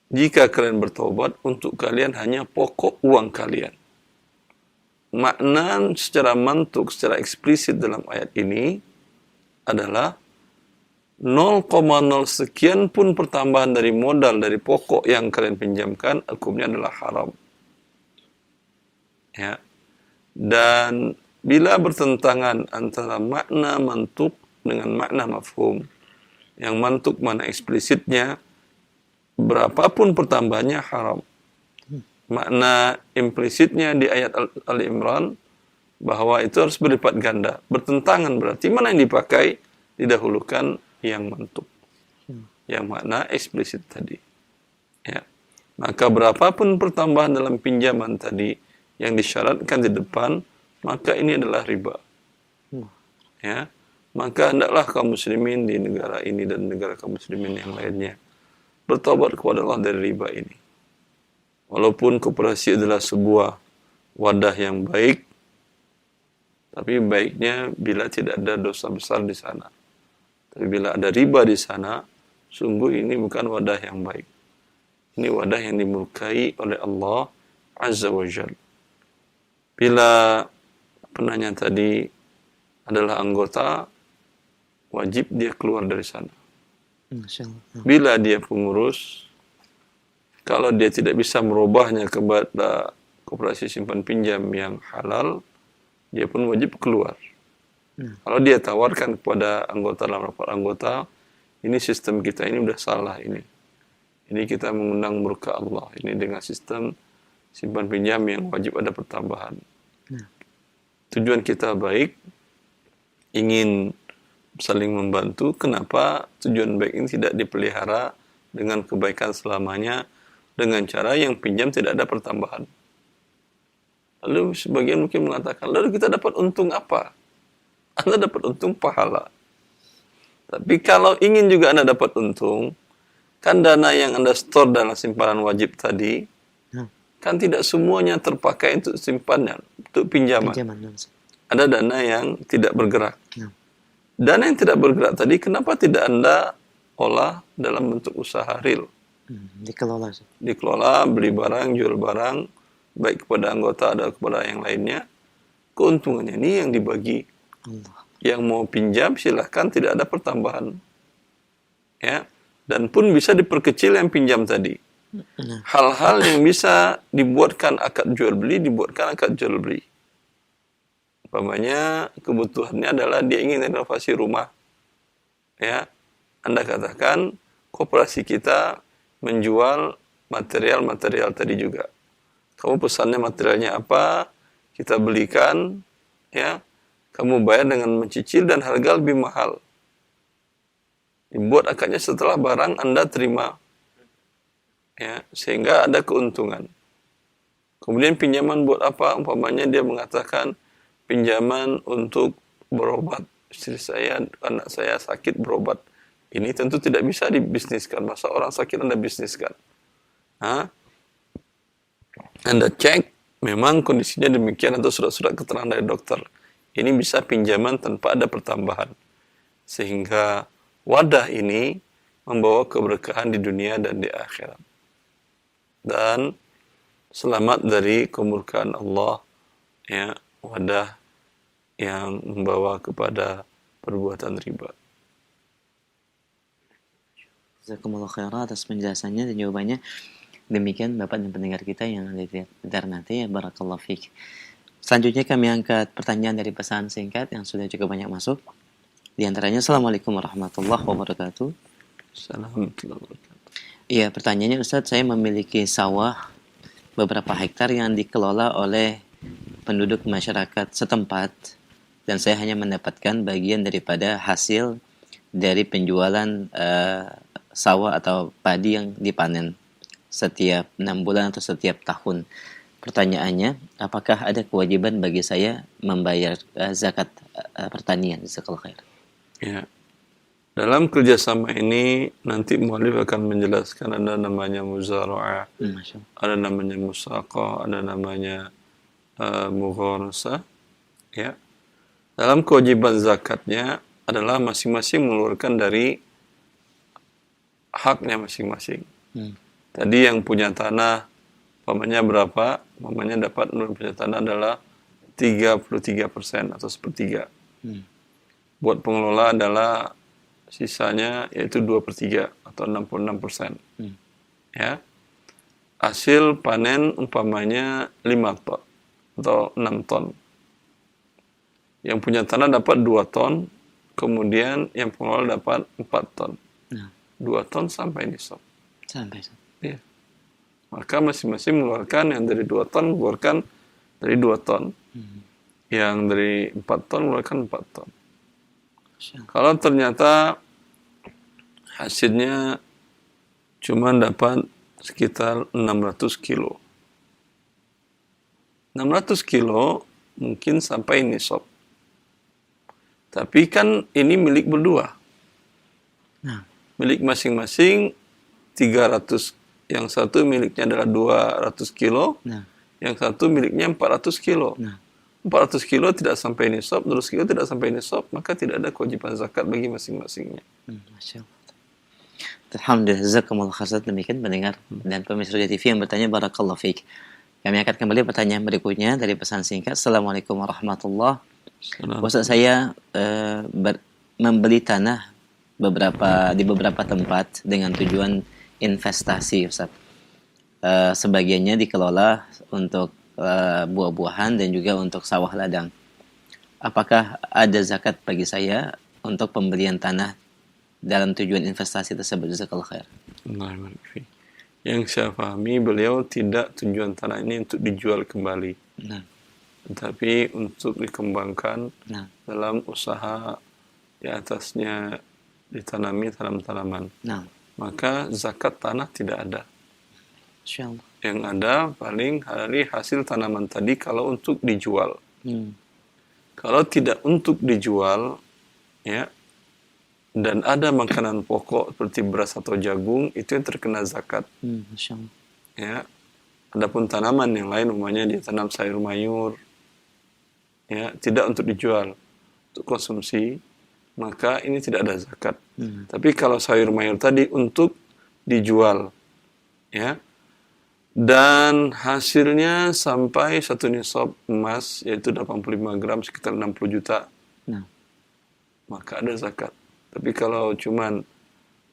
Jika kalian bertobat, untuk kalian hanya pokok uang kalian. Makna secara mantuk, secara eksplisit dalam ayat ini adalah 0,0 sekian pun pertambahan dari modal dari pokok yang kalian pinjamkan, hukumnya adalah haram. Ya. Dan bila bertentangan antara makna mantuk dengan makna mafhum, yang mantuk mana eksplisitnya, berapapun pertambahannya haram. Makna implisitnya di ayat Al-Imran bahwa itu harus berlipat ganda. Bertentangan berarti mana yang dipakai? Didahulukan yang mantuk. Yang makna eksplisit tadi. Ya. Maka berapapun pertambahan dalam pinjaman tadi yang disyaratkan di depan, maka ini adalah riba. Ya, maka hendaklah kaum muslimin di negara ini dan negara kaum muslimin yang lainnya bertobat kepada Allah dari riba ini. Walaupun koperasi adalah sebuah wadah yang baik, tapi baiknya bila tidak ada dosa besar di sana. Tapi bila ada riba di sana, sungguh ini bukan wadah yang baik. Ini wadah yang dimurkai oleh Allah Azza wa Jalla. Bila penanya tadi adalah anggota, wajib dia keluar dari sana. Bila dia pengurus, kalau dia tidak bisa merubahnya kepada koperasi simpan pinjam yang halal, dia pun wajib keluar. Kalau dia tawarkan kepada anggota dalam rapat anggota, ini sistem kita ini udah salah ini. Ini kita mengundang murka Allah. Ini dengan sistem simpan pinjam yang wajib ada pertambahan. Tujuan kita baik, ingin saling membantu. Kenapa tujuan baik ini tidak dipelihara dengan kebaikan selamanya, dengan cara yang pinjam tidak ada pertambahan? Lalu sebagian mungkin mengatakan, lalu kita dapat untung apa? Anda dapat untung pahala. Tapi kalau ingin juga Anda dapat untung, kan dana yang Anda store dalam simpanan wajib tadi, kan tidak semuanya terpakai untuk simpannya, untuk pinjaman. Ada dana yang tidak bergerak. Dana yang tidak bergerak tadi, kenapa tidak Anda olah dalam bentuk usaha real? Dikelola. Dikelola, beli barang, jual barang, baik kepada anggota atau kepada yang lainnya. Keuntungannya ini yang dibagi. Yang mau pinjam silahkan, tidak ada pertambahan. Ya. Dan pun bisa diperkecil yang pinjam tadi. Hal-hal yang bisa dibuatkan akad jual beli, dibuatkan akad jual beli. Umpamanya kebutuhannya adalah dia ingin renovasi rumah. Ya, Anda katakan koperasi kita menjual material-material tadi juga. Kamu pesannya materialnya apa, kita belikan, ya. Kamu bayar dengan mencicil dan harga lebih mahal. Dibuat akadnya setelah barang Anda terima. Ya, sehingga ada keuntungan. Kemudian pinjaman buat apa? Umpamanya dia mengatakan pinjaman untuk berobat. Istri saya, anak saya sakit berobat. Ini tentu tidak bisa dibisniskan. Masa orang sakit Anda bisniskan? Anda cek, memang kondisinya demikian atau surat-surat keterangan dari dokter. Ini bisa pinjaman tanpa ada pertambahan. Sehingga wadah ini membawa keberkahan di dunia dan di akhirat. Dan selamat dari kemurkaan Allah, ya, wadah yang membawa kepada perbuatan riba. Jazakumullah khairan atas penjelasannya dan jawabannya. Demikian Bapak dan pendengar kita yang ada di Ternate, ya, barakallahu fiik. Selanjutnya kami angkat pertanyaan dari pesan singkat yang sudah cukup banyak masuk. Di antaranya, Assalamualaikum warahmatullahi wabarakatuh. Assalamualaikum warahmatullahi wabarakatuh. Iya, pertanyaannya Ustadz, saya memiliki sawah beberapa hektar yang dikelola oleh penduduk masyarakat setempat dan saya hanya mendapatkan bagian daripada hasil dari penjualan sawah atau padi yang dipanen setiap 6 bulan atau setiap tahun. Pertanyaannya, apakah ada kewajiban bagi saya membayar zakat pertanian? Jazakallahu khair. Ya. Dalam kerjasama ini nanti mu'alif akan menjelaskan ada namanya muzara'ah, ada namanya musaqah, ada namanya mugharasah. Ya. Dalam kewajiban zakatnya adalah masing-masing mengeluarkan dari haknya masing-masing. Tadi yang punya tanah umpamanya berapa? Umpamanya dapat punya tanah adalah 33% atau sepertiga. Buat pengelola adalah sisanya yaitu 2/3 atau 66%. Ya. Hasil panen umpamanya 5 ton atau 6 ton. Yang punya tanah dapat 2 ton, kemudian yang pengelola dapat 4 ton. 2 ton sampai nisab. Sampai. Ya. Maka masing-masing mengeluarkan yang dari 2 ton, mengeluarkan dari 2 ton. Yang dari 4 ton, mengeluarkan 4 ton. Kalau ternyata hasilnya cuma dapat sekitar 600 kilo. 600 kilo mungkin sampai nisab. Tapi kan ini milik berdua. Nah, Milik masing-masing 300. Yang satu miliknya adalah 200 kilo. nah, Yang satu miliknya 400 kilo. nah. 400 kilo tidak sampai nisab, 200 kilo tidak sampai nisab, maka tidak ada kewajiban zakat bagi masing-masingnya. Masya Allah. Alhamdulillah, jazakumullah khairan. Demikian pendengar dan pemirsa Roja TV yang bertanya, barakallahu fiik. Kami akan kembali pertanyaan berikutnya dari pesan singkat. Assalamualaikum warahmatullahi wabarakatuh. Ustaz, saya membeli tanah di beberapa tempat dengan tujuan investasi, Ustaz. Sebagiannya dikelola untuk buah-buahan dan juga untuk sawah ladang. Apakah ada zakat bagi saya untuk pembelian tanah dalam tujuan investasi tersebut? Jazakallahu khair. Yang saya pahami, beliau tidak tujuan tanah ini untuk dijual kembali, Nah, tetapi untuk dikembangkan nah, dalam usaha di atasnya ditanami tanam-tanaman. nah. Maka zakat tanah tidak ada. Insya Allah. Yang ada paling dari hasil tanaman tadi kalau untuk dijual. Kalau tidak untuk dijual, ya, dan ada makanan pokok seperti beras atau jagung, itu yang terkena zakat. Masya Allah. Ya, adapun tanaman yang lain, umumnya dia tanam sayur mayur, ya, tidak untuk dijual, untuk konsumsi, maka ini tidak ada zakat. Tapi kalau sayur mayur tadi untuk dijual, ya, dan hasilnya sampai satu nisab emas, yaitu 85 gram, sekitar 60 juta, Nah, maka ada zakat. Tapi kalau cuman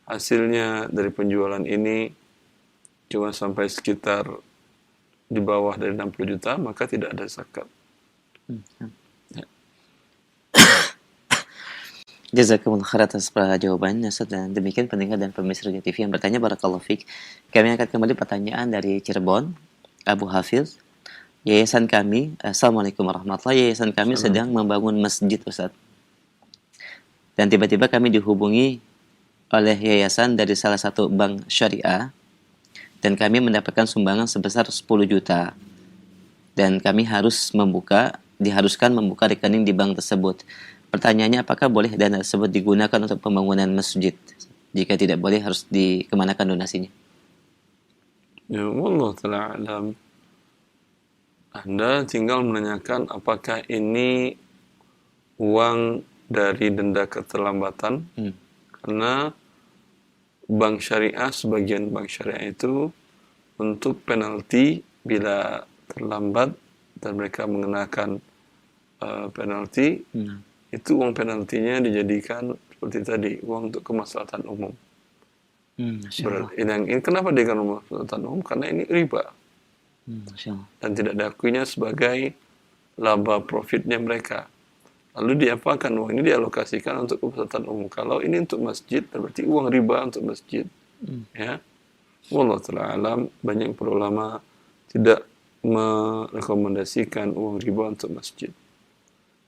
hasilnya dari penjualan ini cuma sampai sekitar di bawah dari 60 juta, maka tidak ada zakat. jazakumullah khair atas jawabannya, Ustaz. Dan demikian pendengar dan pemirsa Roja TV yang bertanya, barakallahu fiik. Kami akan kembali pertanyaan dari Cirebon, Abu Hafiz. Yayasan kami, Assalamualaikum warahmatullahi wabarakatuh. Yayasan kami sedang membangun masjid, Ustaz. Dan tiba-tiba kami dihubungi oleh yayasan dari salah satu bank syariah, dan kami mendapatkan sumbangan sebesar 10 juta. Dan kami diharuskan membuka rekening di bank tersebut. Pertanyaannya, apakah boleh dana tersebut digunakan untuk pembangunan masjid? Jika tidak boleh, harus dikemanakan donasinya? Ya Allah ta'ala alam. Anda tinggal menanyakan apakah ini uang dari denda keterlambatan, karena bank syariah, sebagian bank syariah itu untuk penalti bila terlambat dan mereka mengenakan penalti, itu uang penaltinya dijadikan seperti tadi, uang untuk kemaslahatan umum. Ini kenapa dengan kemaslahatan umum? Karena ini riba dan tidak diakuinya sebagai laba profitnya mereka. Lalu diapakan uang ini? Dialokasikan untuk kemaslahatan umum. Kalau ini untuk masjid, berarti uang riba untuk masjid. Ya, wallahu ta'ala alam. Banyak para ulama tidak merekomendasikan uang riba untuk masjid.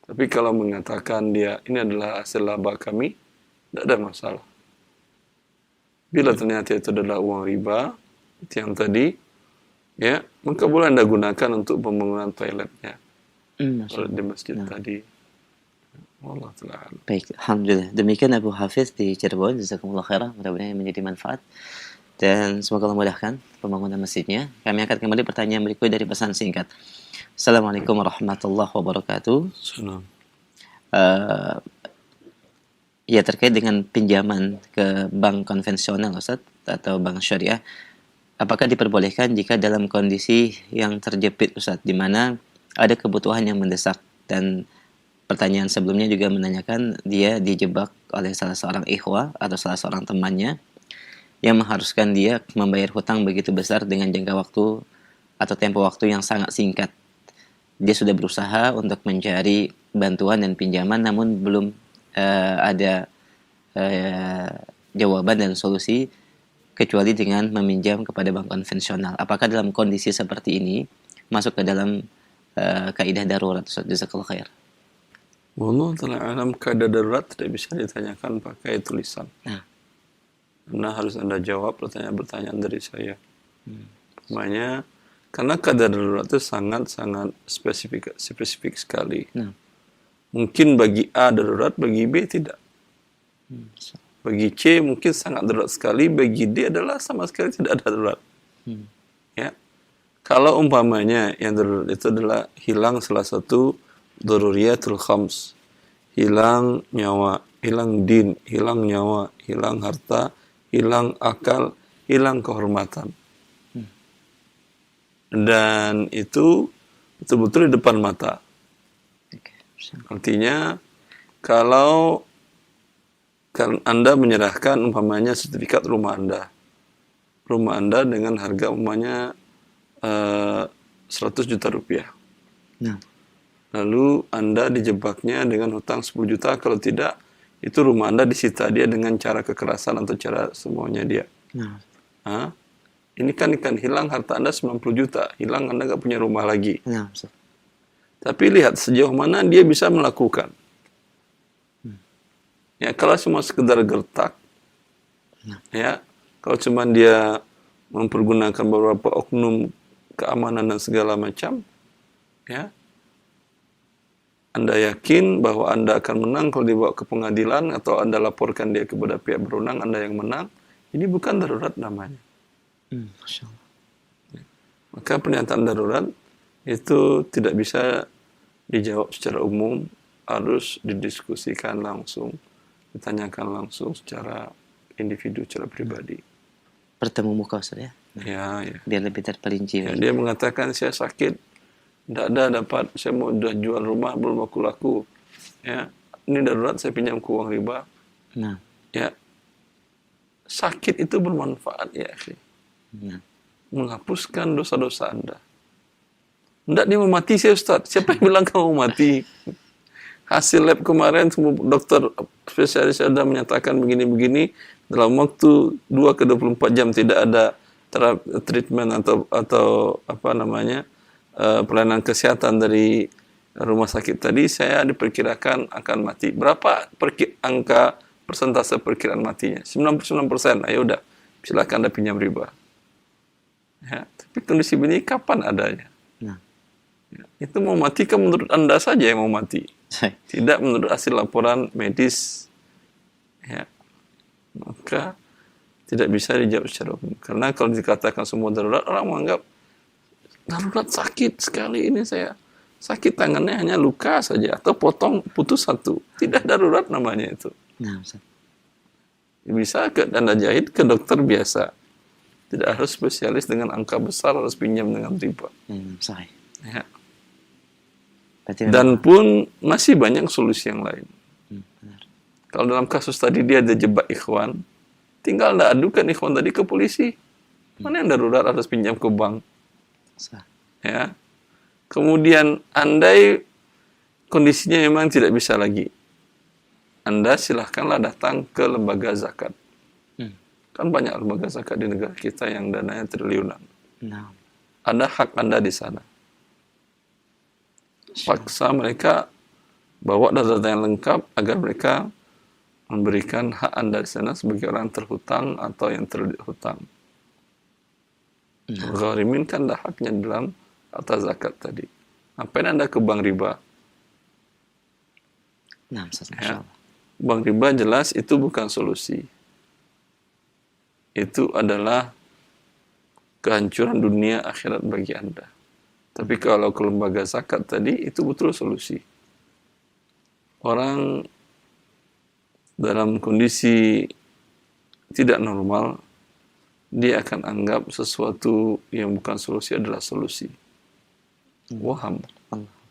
Tapi kalau mengatakan dia ini adalah hasil laba kami, tidak ada masalah. Bila ternyata itu adalah uang riba, itu yang tadi, ya, maka boleh Anda gunakan untuk pembangunan toiletnya di masjid tadi. Allah ta'ala. Baik, alhamdulillah. Demikian Abu Hafiz di Cirebon. Jazakumullah khairah. Mudah-mudahan menjadi manfaat. Dan semoga Allah mudahkan pembangunan masjidnya. Kami akan kembali pertanyaan berikut dari pesan singkat. Assalamualaikum warahmatullahi wabarakatuh. Salam. Ya, terkait dengan pinjaman ke bank konvensional, Ustaz, atau bank syariah, apakah diperbolehkan jika dalam kondisi yang terjepit, Ustaz, di mana ada kebutuhan yang mendesak? Dan pertanyaan sebelumnya juga menanyakan dia dijebak oleh salah seorang ikhwah atau salah seorang temannya yang mengharuskan dia membayar hutang begitu besar dengan jangka waktu atau tempo waktu yang sangat singkat. Dia sudah berusaha untuk mencari bantuan dan pinjaman, namun belum ada jawaban dan solusi kecuali dengan meminjam kepada bank konvensional. Apakah dalam kondisi seperti ini masuk ke dalam kaidah darurat? Jazakallahu khair. Wallahu ta'ala alam. Kaidah darurat tidak bisa ditanyakan pakai tulisan. Karena harus Anda jawab pertanyaan-pertanyaan dari saya. Umpamanya, karena kadar darurat itu sangat-sangat spesifik sekali. Nah. Mungkin bagi A darurat, bagi B tidak. Bagi C mungkin sangat darurat sekali, bagi D adalah sama sekali tidak ada darurat. Ya. Kalau umpamanya yang darurat itu adalah hilang salah satu daruriyatul khams, hilang nyawa, hilang din, hilang nyawa, hilang harta, hilang akal, hilang kehormatan. Dan itu betul-betul di depan mata. Artinya, kalau Anda menyerahkan umpamanya sertifikat rumah Anda dengan harga umpamanya 100 juta rupiah. Nah. Lalu Anda dijebaknya dengan hutang 10 juta, kalau tidak, itu rumah Anda disita dia dengan cara kekerasan atau cara semuanya dia. Nah. Ini kan hilang harta Anda 90 juta, hilang Anda nggak punya rumah lagi. Nah. Tapi lihat sejauh mana dia bisa melakukan. Ya, kalau cuma sekedar gertak, ya, kalau cuma dia mempergunakan beberapa oknum keamanan dan segala macam, ya, Anda yakin bahwa Anda akan menang kalau dibawa ke pengadilan atau Anda laporkan dia kepada pihak berwenang, Anda yang menang. Ini bukan darurat namanya. Masya Allah. Maka pernyataan darurat itu tidak bisa dijawab secara umum, harus didiskusikan langsung, ditanyakan langsung secara individu, secara pribadi. Bertemu muka, Ustaz, ya? Ya. Biar lebih terperinci. Ya, dia mengatakan, saya sakit, tidak ada dapat, saya mau udah jual rumah, belum laku. Ya, ini darurat, saya pinjam ke uang riba. Nah. Ya, sakit itu bermanfaat, ya, akhi. Nah. Menghapuskan dosa-dosa Anda. Tidak, dia mau mati, saya Ustaz. Siapa yang bilang kamu mati? Hasil lab kemarin, semua dokter spesialis ada menyatakan begini-begini, dalam waktu 2 ke 24 jam tidak ada treatment atau apa namanya, pelayanan kesehatan dari rumah sakit tadi, saya diperkirakan akan mati. Berapa angka persentase perkiraan matinya? 99%. Ayo udah, silakan Anda pinjam riba. Ya, tapi kondisi ini kapan adanya? Nah. Ya, itu mau mati kan menurut Anda saja yang mau mati. Tidak menurut hasil laporan medis. Ya. Maka tidak bisa dijawab secara umum. Karena kalau dikatakan semua darurat, orang menganggap darurat sakit sekali ini saya. Sakit tangannya hanya luka saja atau putus satu. Tidak darurat namanya itu. Nah, Ustaz. Bisa Anda jahit ke dokter biasa. Tidak harus spesialis dengan angka besar, harus pinjam dengan riba. Sahih. Ya. Dan pun masih banyak solusi yang lain. Benar. Kalau dalam kasus tadi dia ada jebak ikhwan, tinggal Anda adukan ikhwan tadi ke polisi. Mana yang darurat harus pinjam ke bank? Sah. Ya. Kemudian andai kondisinya memang tidak bisa lagi, Anda silahkanlah datang ke lembaga zakat. Kan banyak lembaga zakat di negara kita yang dananya triliunan. Nah. Ada hak Anda di sana. Paksa mereka bawa data yang lengkap agar mereka memberikan hak Anda di sana sebagai orang terhutang atau yang terhutang. Gharimin kan ada haknya dalam harta zakat tadi. Ngapain Anda ke bank riba? Nah, Masya Ya. Allah. Bank riba jelas itu bukan solusi. Itu adalah kehancuran dunia akhirat bagi Anda. Tapi kalau ke lembaga zakat tadi, itu betul solusi. Orang dalam kondisi tidak normal, dia akan anggap sesuatu yang bukan solusi adalah solusi. Waham.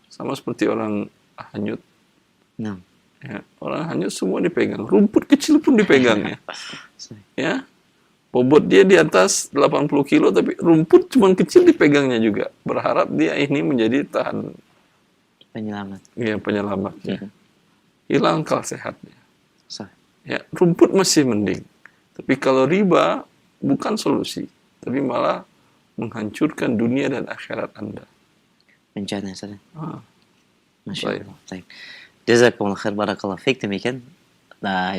Sama seperti orang hanyut. Nah. Ya, orang hanyut semua dipegang. Rumput kecil pun dipegang. Ya. Bobot dia di atas 80 kilo, tapi rumput cuma kecil dipegangnya juga. Berharap dia ini menjadi tahan. Penyelamat. Ya, penyelamatnya. Hilang akal sehatnya. Sah. Ya, rumput masih mending. Tapi kalau riba, bukan solusi. Tapi malah menghancurkan dunia dan akhirat Anda. Bencana, Ustaz. Ah, Masya baik. Allah. Baik. Jazakumullah khair, barakallahu fiik. Demikian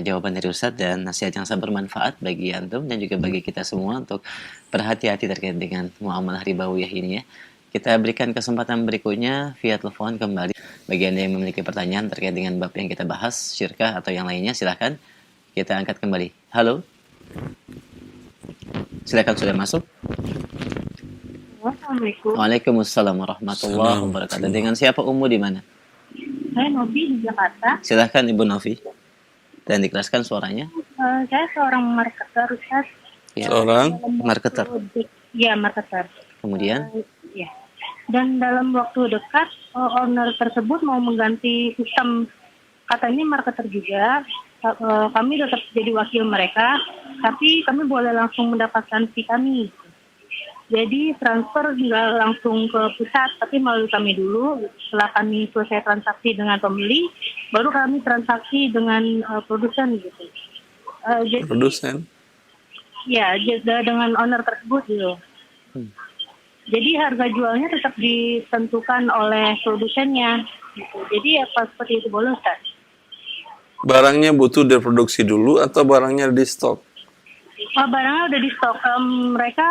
jawaban dari Ustadz dan nasihat yang sangat bermanfaat bagi antum dan juga bagi kita semua untuk berhati-hati terkait dengan muamalah ribawiyah ini ya. Kita berikan kesempatan berikutnya via telepon kembali. Bagi Anda yang memiliki pertanyaan terkait dengan bab yang kita bahas, syirkah atau yang lainnya, silahkan kita angkat kembali. Halo, silakan sudah masuk. Assalamualaikum. Waalaikumsalam warahmatullahi wabarakatuh. Dengan siapa Ummu di mana? Saya Novi di Jakarta. Silahkan Ibu Novi. Dan dikeraskan suaranya. Saya seorang marketer, Ustaz. Ya. Seorang Marketer. Ya, marketer. Kemudian Ya. Dan dalam waktu dekat, owner tersebut mau mengganti sistem. Katanya marketer juga. Kami tetap jadi wakil mereka, tapi kami boleh langsung mendapatkan fee kami. Jadi transfer nggak langsung ke pusat, tapi melalui kami dulu. Setelah kami selesai transaksi dengan pembeli, baru kami transaksi dengan produsen gitu. Jadi, produsen. ya, dengan owner tersebut gitu. Jadi harga jualnya tetap ditentukan oleh produsennya. Gitu. Jadi apa seperti itu boleh, Ustaz? Barangnya butuh diproduksi dulu atau barangnya di stok? Barangnya udah di stok. Mereka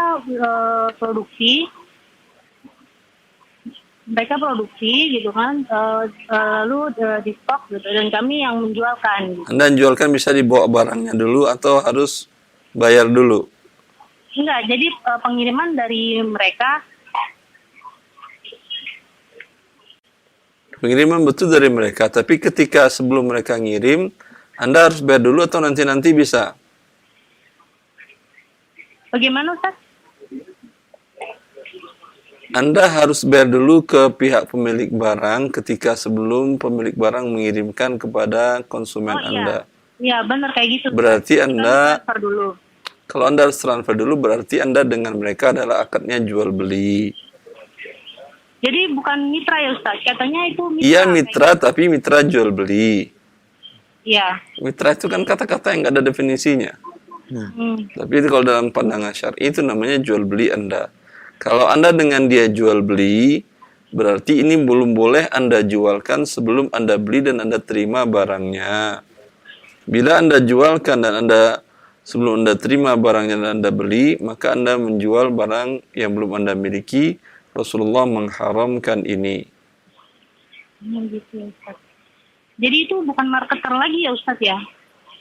produksi gitu kan, lalu di stok gitu, dan kami yang menjualkan gitu. Anda jualkan bisa dibawa barangnya dulu atau harus bayar dulu? Enggak, jadi pengiriman dari mereka. Pengiriman betul dari mereka, tapi ketika sebelum mereka ngirim, Anda harus bayar dulu atau nanti-nanti bisa? Bagaimana, Ustaz? Anda harus bayar dulu ke pihak pemilik barang ketika sebelum pemilik barang mengirimkan kepada konsumen Anda. Iya, benar kayak gitu. Berarti Anda, Transfer dulu. kalau Anda harus transfer dulu, berarti Anda dengan mereka adalah akadnya jual beli. Jadi bukan mitra ya, Ustaz? Katanya itu mitra. Iya mitra, tapi mitra jual beli. Iya. Mitra itu kan kata-kata yang nggak ada definisinya. Tapi itu kalau dalam pandangan syar'i itu namanya jual beli Anda. Kalau Anda dengan dia jual beli, berarti ini belum boleh Anda jualkan sebelum Anda beli dan Anda terima barangnya. Bila Anda jualkan dan sebelum Anda terima barangnya dan Anda beli, maka Anda menjual barang yang belum Anda miliki. Rasulullah mengharamkan ini. Gitu, Ustaz. Jadi itu bukan marketer lagi ya, Ustaz ya?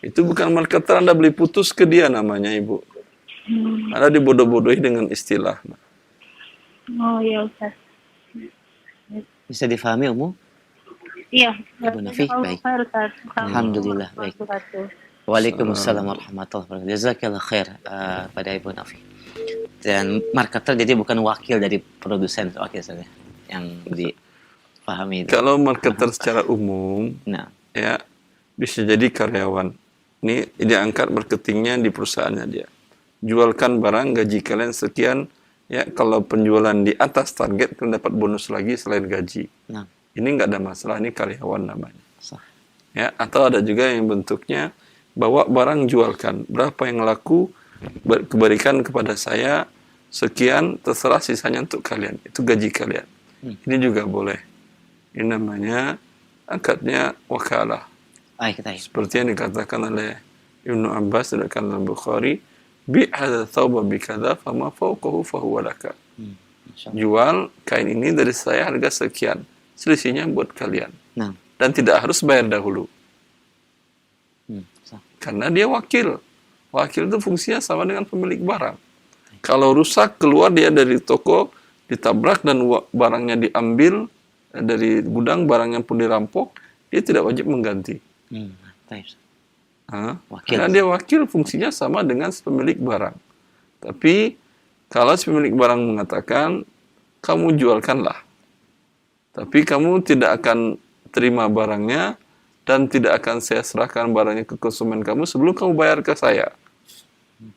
Itu bukan marketer, Anda beli putus ke dia namanya, Ibu. Anda dibodoh-bodohi dengan istilah. Oh iya, Ustaz. bisa difahami Ummu? Iya. Ibu Nafi, baik. Alhamdulillah, baik. Waalaikumsalam warahmatullahi wabarakatuh. Jazakallah khair pada Ibu Nafi. Dan marketer jadi bukan wakil dari produsen, wakil saja yang dipahami itu. Kalau marketer secara umum, Nah, ya bisa jadi karyawan. Ini dia angkat marketingnya di perusahaannya dia. Jualkan barang, gaji kalian sekian. Ya, kalau penjualan di atas target, kalian dapat bonus lagi selain gaji. nah, Ini nggak ada masalah, ini karyawan namanya. sah. Ya, atau ada juga yang bentuknya bawa barang jualkan. Berapa yang laku, berikan kepada saya sekian, terserah sisanya untuk kalian. Itu gaji kalian. Ini juga boleh. Ini namanya akadnya wakalah. Baik. Seperti yang dikatakan oleh Ibnu Abbas dalam Bukhari, bi hadza thawba bi kadza fama fawqahu fahuwa laka. Jual kain ini dari saya harga sekian. Selisihnya buat kalian. Nah, Dan tidak harus bayar dahulu. sah. Karena dia wakil. Wakil itu fungsinya sama dengan pemilik barang. Kalau rusak, keluar dia dari toko, ditabrak dan barangnya diambil dari gudang, barangnya pun dirampok, dia tidak wajib mengganti. Baik. Wakil. Karena dia wakil, fungsinya sama dengan pemilik barang. Tapi kalau si pemilik barang mengatakan, kamu jualkanlah. Tapi kamu tidak akan terima barangnya dan tidak akan saya serahkan barangnya ke konsumen kamu sebelum kamu bayar ke saya.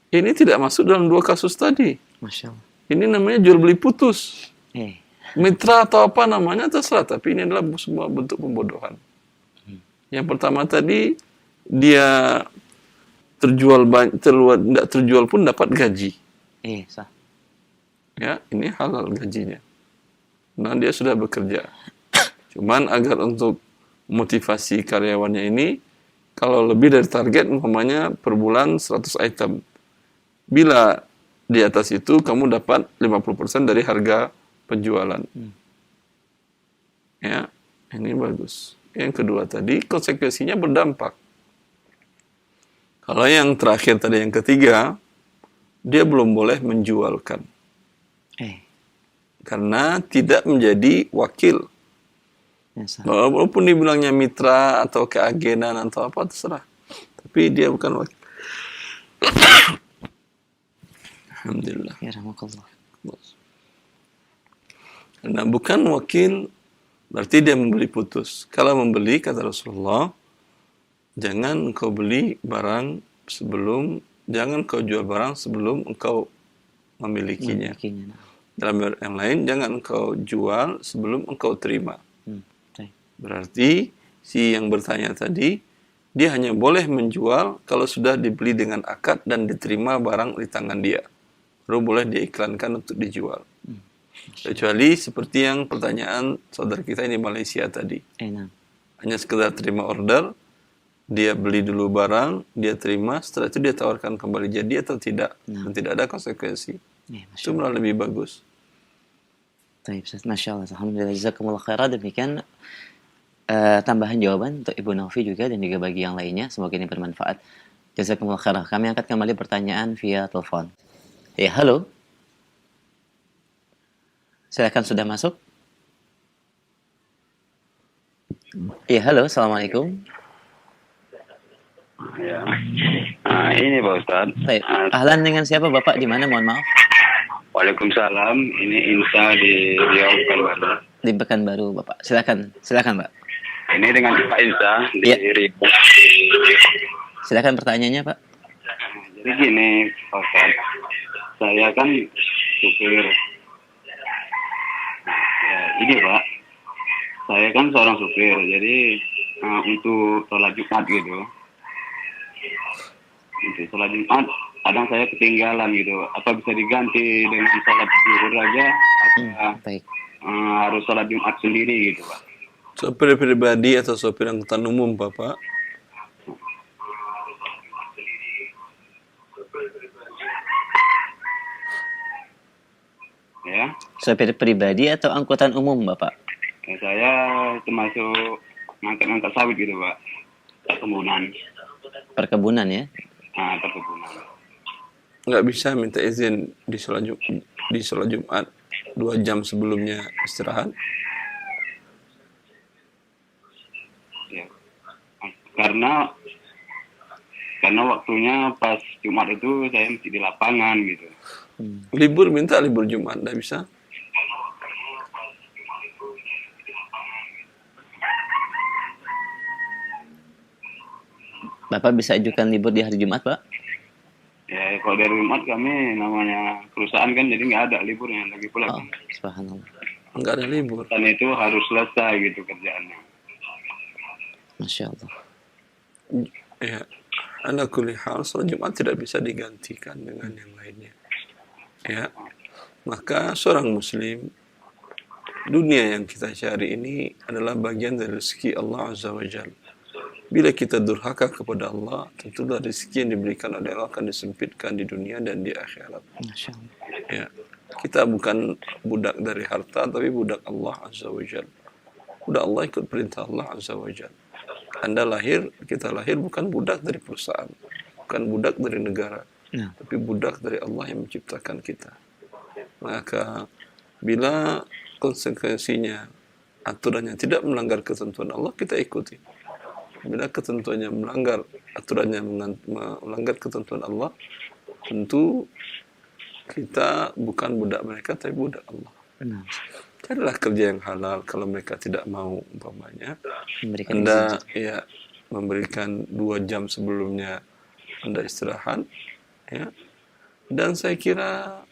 Ini tidak masuk dalam dua kasus tadi. Masya Allah. Ini namanya jual beli putus. Eh, Mitra atau apa namanya terserah, tapi ini adalah semua bentuk pembodohan. Yang pertama tadi dia tidak terjual pun dapat gaji. sah. Ya, ini halal gajinya. Nah, dia sudah bekerja. Cuman agar untuk motivasi karyawannya ini Kalau lebih dari target, umpamanya per bulan 100 item. Bila di atas itu, kamu dapat 50% dari harga penjualan. Ya, ini bagus. Yang kedua tadi, konsekuensinya berdampak. Kalau yang terakhir tadi, yang ketiga, dia belum boleh menjualkan. Karena tidak menjadi wakil. Walaupun dibilangnya mitra atau keagenan atau apa, terserah. Tapi dia bukan wakil. Alhamdulillah. Ya rahmatullah. Karena bukan wakil, berarti dia membeli putus. Kalau membeli, kata Rasulullah, jangan engkau beli barang sebelum, jangan engkau jual barang sebelum engkau memilikinya. Dalam yang lain, jangan engkau jual sebelum engkau terima. Berarti si yang bertanya tadi, dia hanya boleh menjual kalau sudah dibeli dengan akad dan diterima barang di tangan dia. Baru boleh diiklankan untuk dijual. Kecuali seperti yang pertanyaan saudara kita di Malaysia tadi. Hanya sekedar terima order, dia beli dulu barang, dia terima, setelah itu dia tawarkan kembali jadi atau tidak. Dan tidak ada konsekuensi. Itu malah lebih bagus. Baik, Masya Allah. Alhamdulillah. Jazakumullah khairan. Demikian tambahan jawaban untuk Ibu Novi juga dan juga bagi yang lainnya. Semoga ini bermanfaat. Jazakumullah khairan. Kami angkat kembali pertanyaan via telepon. Ya, halo. Silakan, sudah masuk. Ya, halo. Assalamualaikum. Ya. Ini Pak Ustadz. Baik. Ahlan, dengan siapa Bapak? Di mana? Mohon maaf. Waalaikumsalam. Ini Insa di Riau, Pekanbaru. Di Pekanbaru, Bapak. Silakan, Pak. Ini dengan Pak Insa di Riau. Silakan pertanyaannya, Pak. Jadi gini, Pak Ustadz. Saya kan supir. Ya, ini Pak. Saya kan seorang supir. Jadi untuk sholat Jumat gitu. Untuk sholat Jumat, kadang saya ketinggalan gitu. Apa bisa diganti dengan sholat zuhur aja? Atau harus sholat Jumat sendiri gitu, Pak? Sopir pribadi atau sopir angkutan umum, Bapak? Ya. Sopir pribadi atau angkutan umum, Bapak? Ya, saya termasuk ngangkat sawit gitu, Pak. Perkebunan ya? Perkebunan. Nggak bisa minta izin di sholat Jumat 2 jam sebelumnya istirahat? Ya. Karena waktunya pas Jumat itu saya mesti di lapangan gitu. Libur, minta libur Jumat, nggak bisa? Bapak bisa ajukan libur di hari Jumat, Pak? Ya, kalau dari Jumat kami namanya perusahaan kan, jadi nggak ada liburnya lagi pula. Oh, subhanallah. Nggak ada libur. Dan itu harus selesai gitu kerjaannya. Masya Allah. Ya, ala kulli hal, sholat Jumat tidak bisa digantikan dengan yang lainnya. Ya, maka seorang Muslim, dunia yang kita cari ini adalah bagian dari rezeki Allah Azza wa Jalla. Bila kita durhaka kepada Allah, tentulah rezeki yang diberikan oleh Allah akan disempitkan di dunia dan di akhirat. Ya, kita bukan budak dari harta, tapi budak Allah Azza wa Jalla. Budak Allah ikut perintah Allah Azza wa Jalla. Kita lahir bukan budak dari perusahaan, bukan budak dari negara, tapi budak dari Allah yang menciptakan kita. Maka bila konsekuensinya aturannya tidak melanggar ketentuan Allah, kita ikuti. Bila ketentuannya melanggar aturannya, melanggar ketentuan Allah, tentu kita bukan budak mereka, tapi budak Allah. Carilah kerja yang halal. Kalau mereka tidak mau, umpamanya, Anda memberikan 2 jam sebelumnya Anda istirahat, ya. Dan saya kira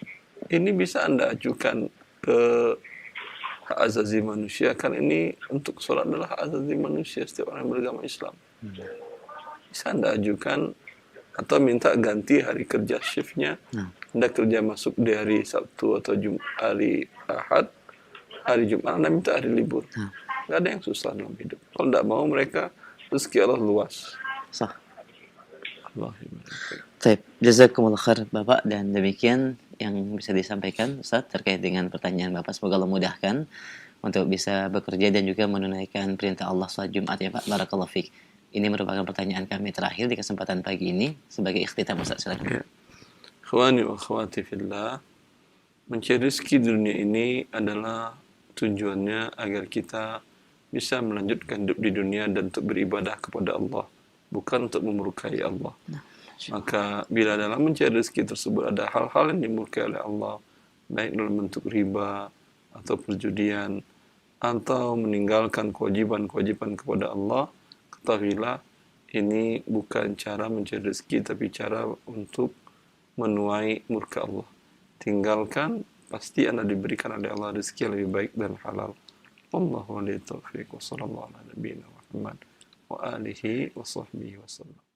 ini bisa Anda ajukan ke hak azazi manusia, kan ini untuk sholat adalah hak azazi manusia setiap orang yang beragama Islam. Bisa Anda ajukan atau minta ganti hari kerja shiftnya. Anda kerja masuk di hari Sabtu atau hari Ahad, hari Jumat Anda minta hari libur. Nggak ada yang susah dalam hidup. Kalau tidak mau mereka, rezeki Allah luas. Sah. Allah yubarik. Baik, jazakumullah khair Bapak, dan demikian yang bisa disampaikan Ustaz terkait dengan pertanyaan Bapak. Semoga Allah mudahkan untuk bisa bekerja dan juga menunaikan perintah Allah salat Jumat ya Pak. Barakallahu fiik. Ini merupakan pertanyaan kami terakhir di kesempatan pagi ini sebagai ikhtitam Ustaz. Silakan. Ya. Ikhwani wa akhwati fillah, mencari rezeki di dunia ini adalah tujuannya agar kita bisa melanjutkan hidup di dunia dan untuk beribadah kepada Allah, bukan untuk memurkai Allah. Maka bila dalam mencari rezeki tersebut ada hal-hal yang dimurkai oleh Allah, baik dalam bentuk riba atau perjudian atau meninggalkan kewajiban-kewajiban kepada Allah, ketahuilah ini bukan cara mencari rezeki, tapi cara untuk menuai murka Allah. Tinggalkan, pasti Anda diberikan oleh Allah rezeki yang lebih baik dan halal. Wallahu a'lam bishawab. Wa sallallahu ala nabiyyina Muhammad wa alihi wa sahbihi wasallam.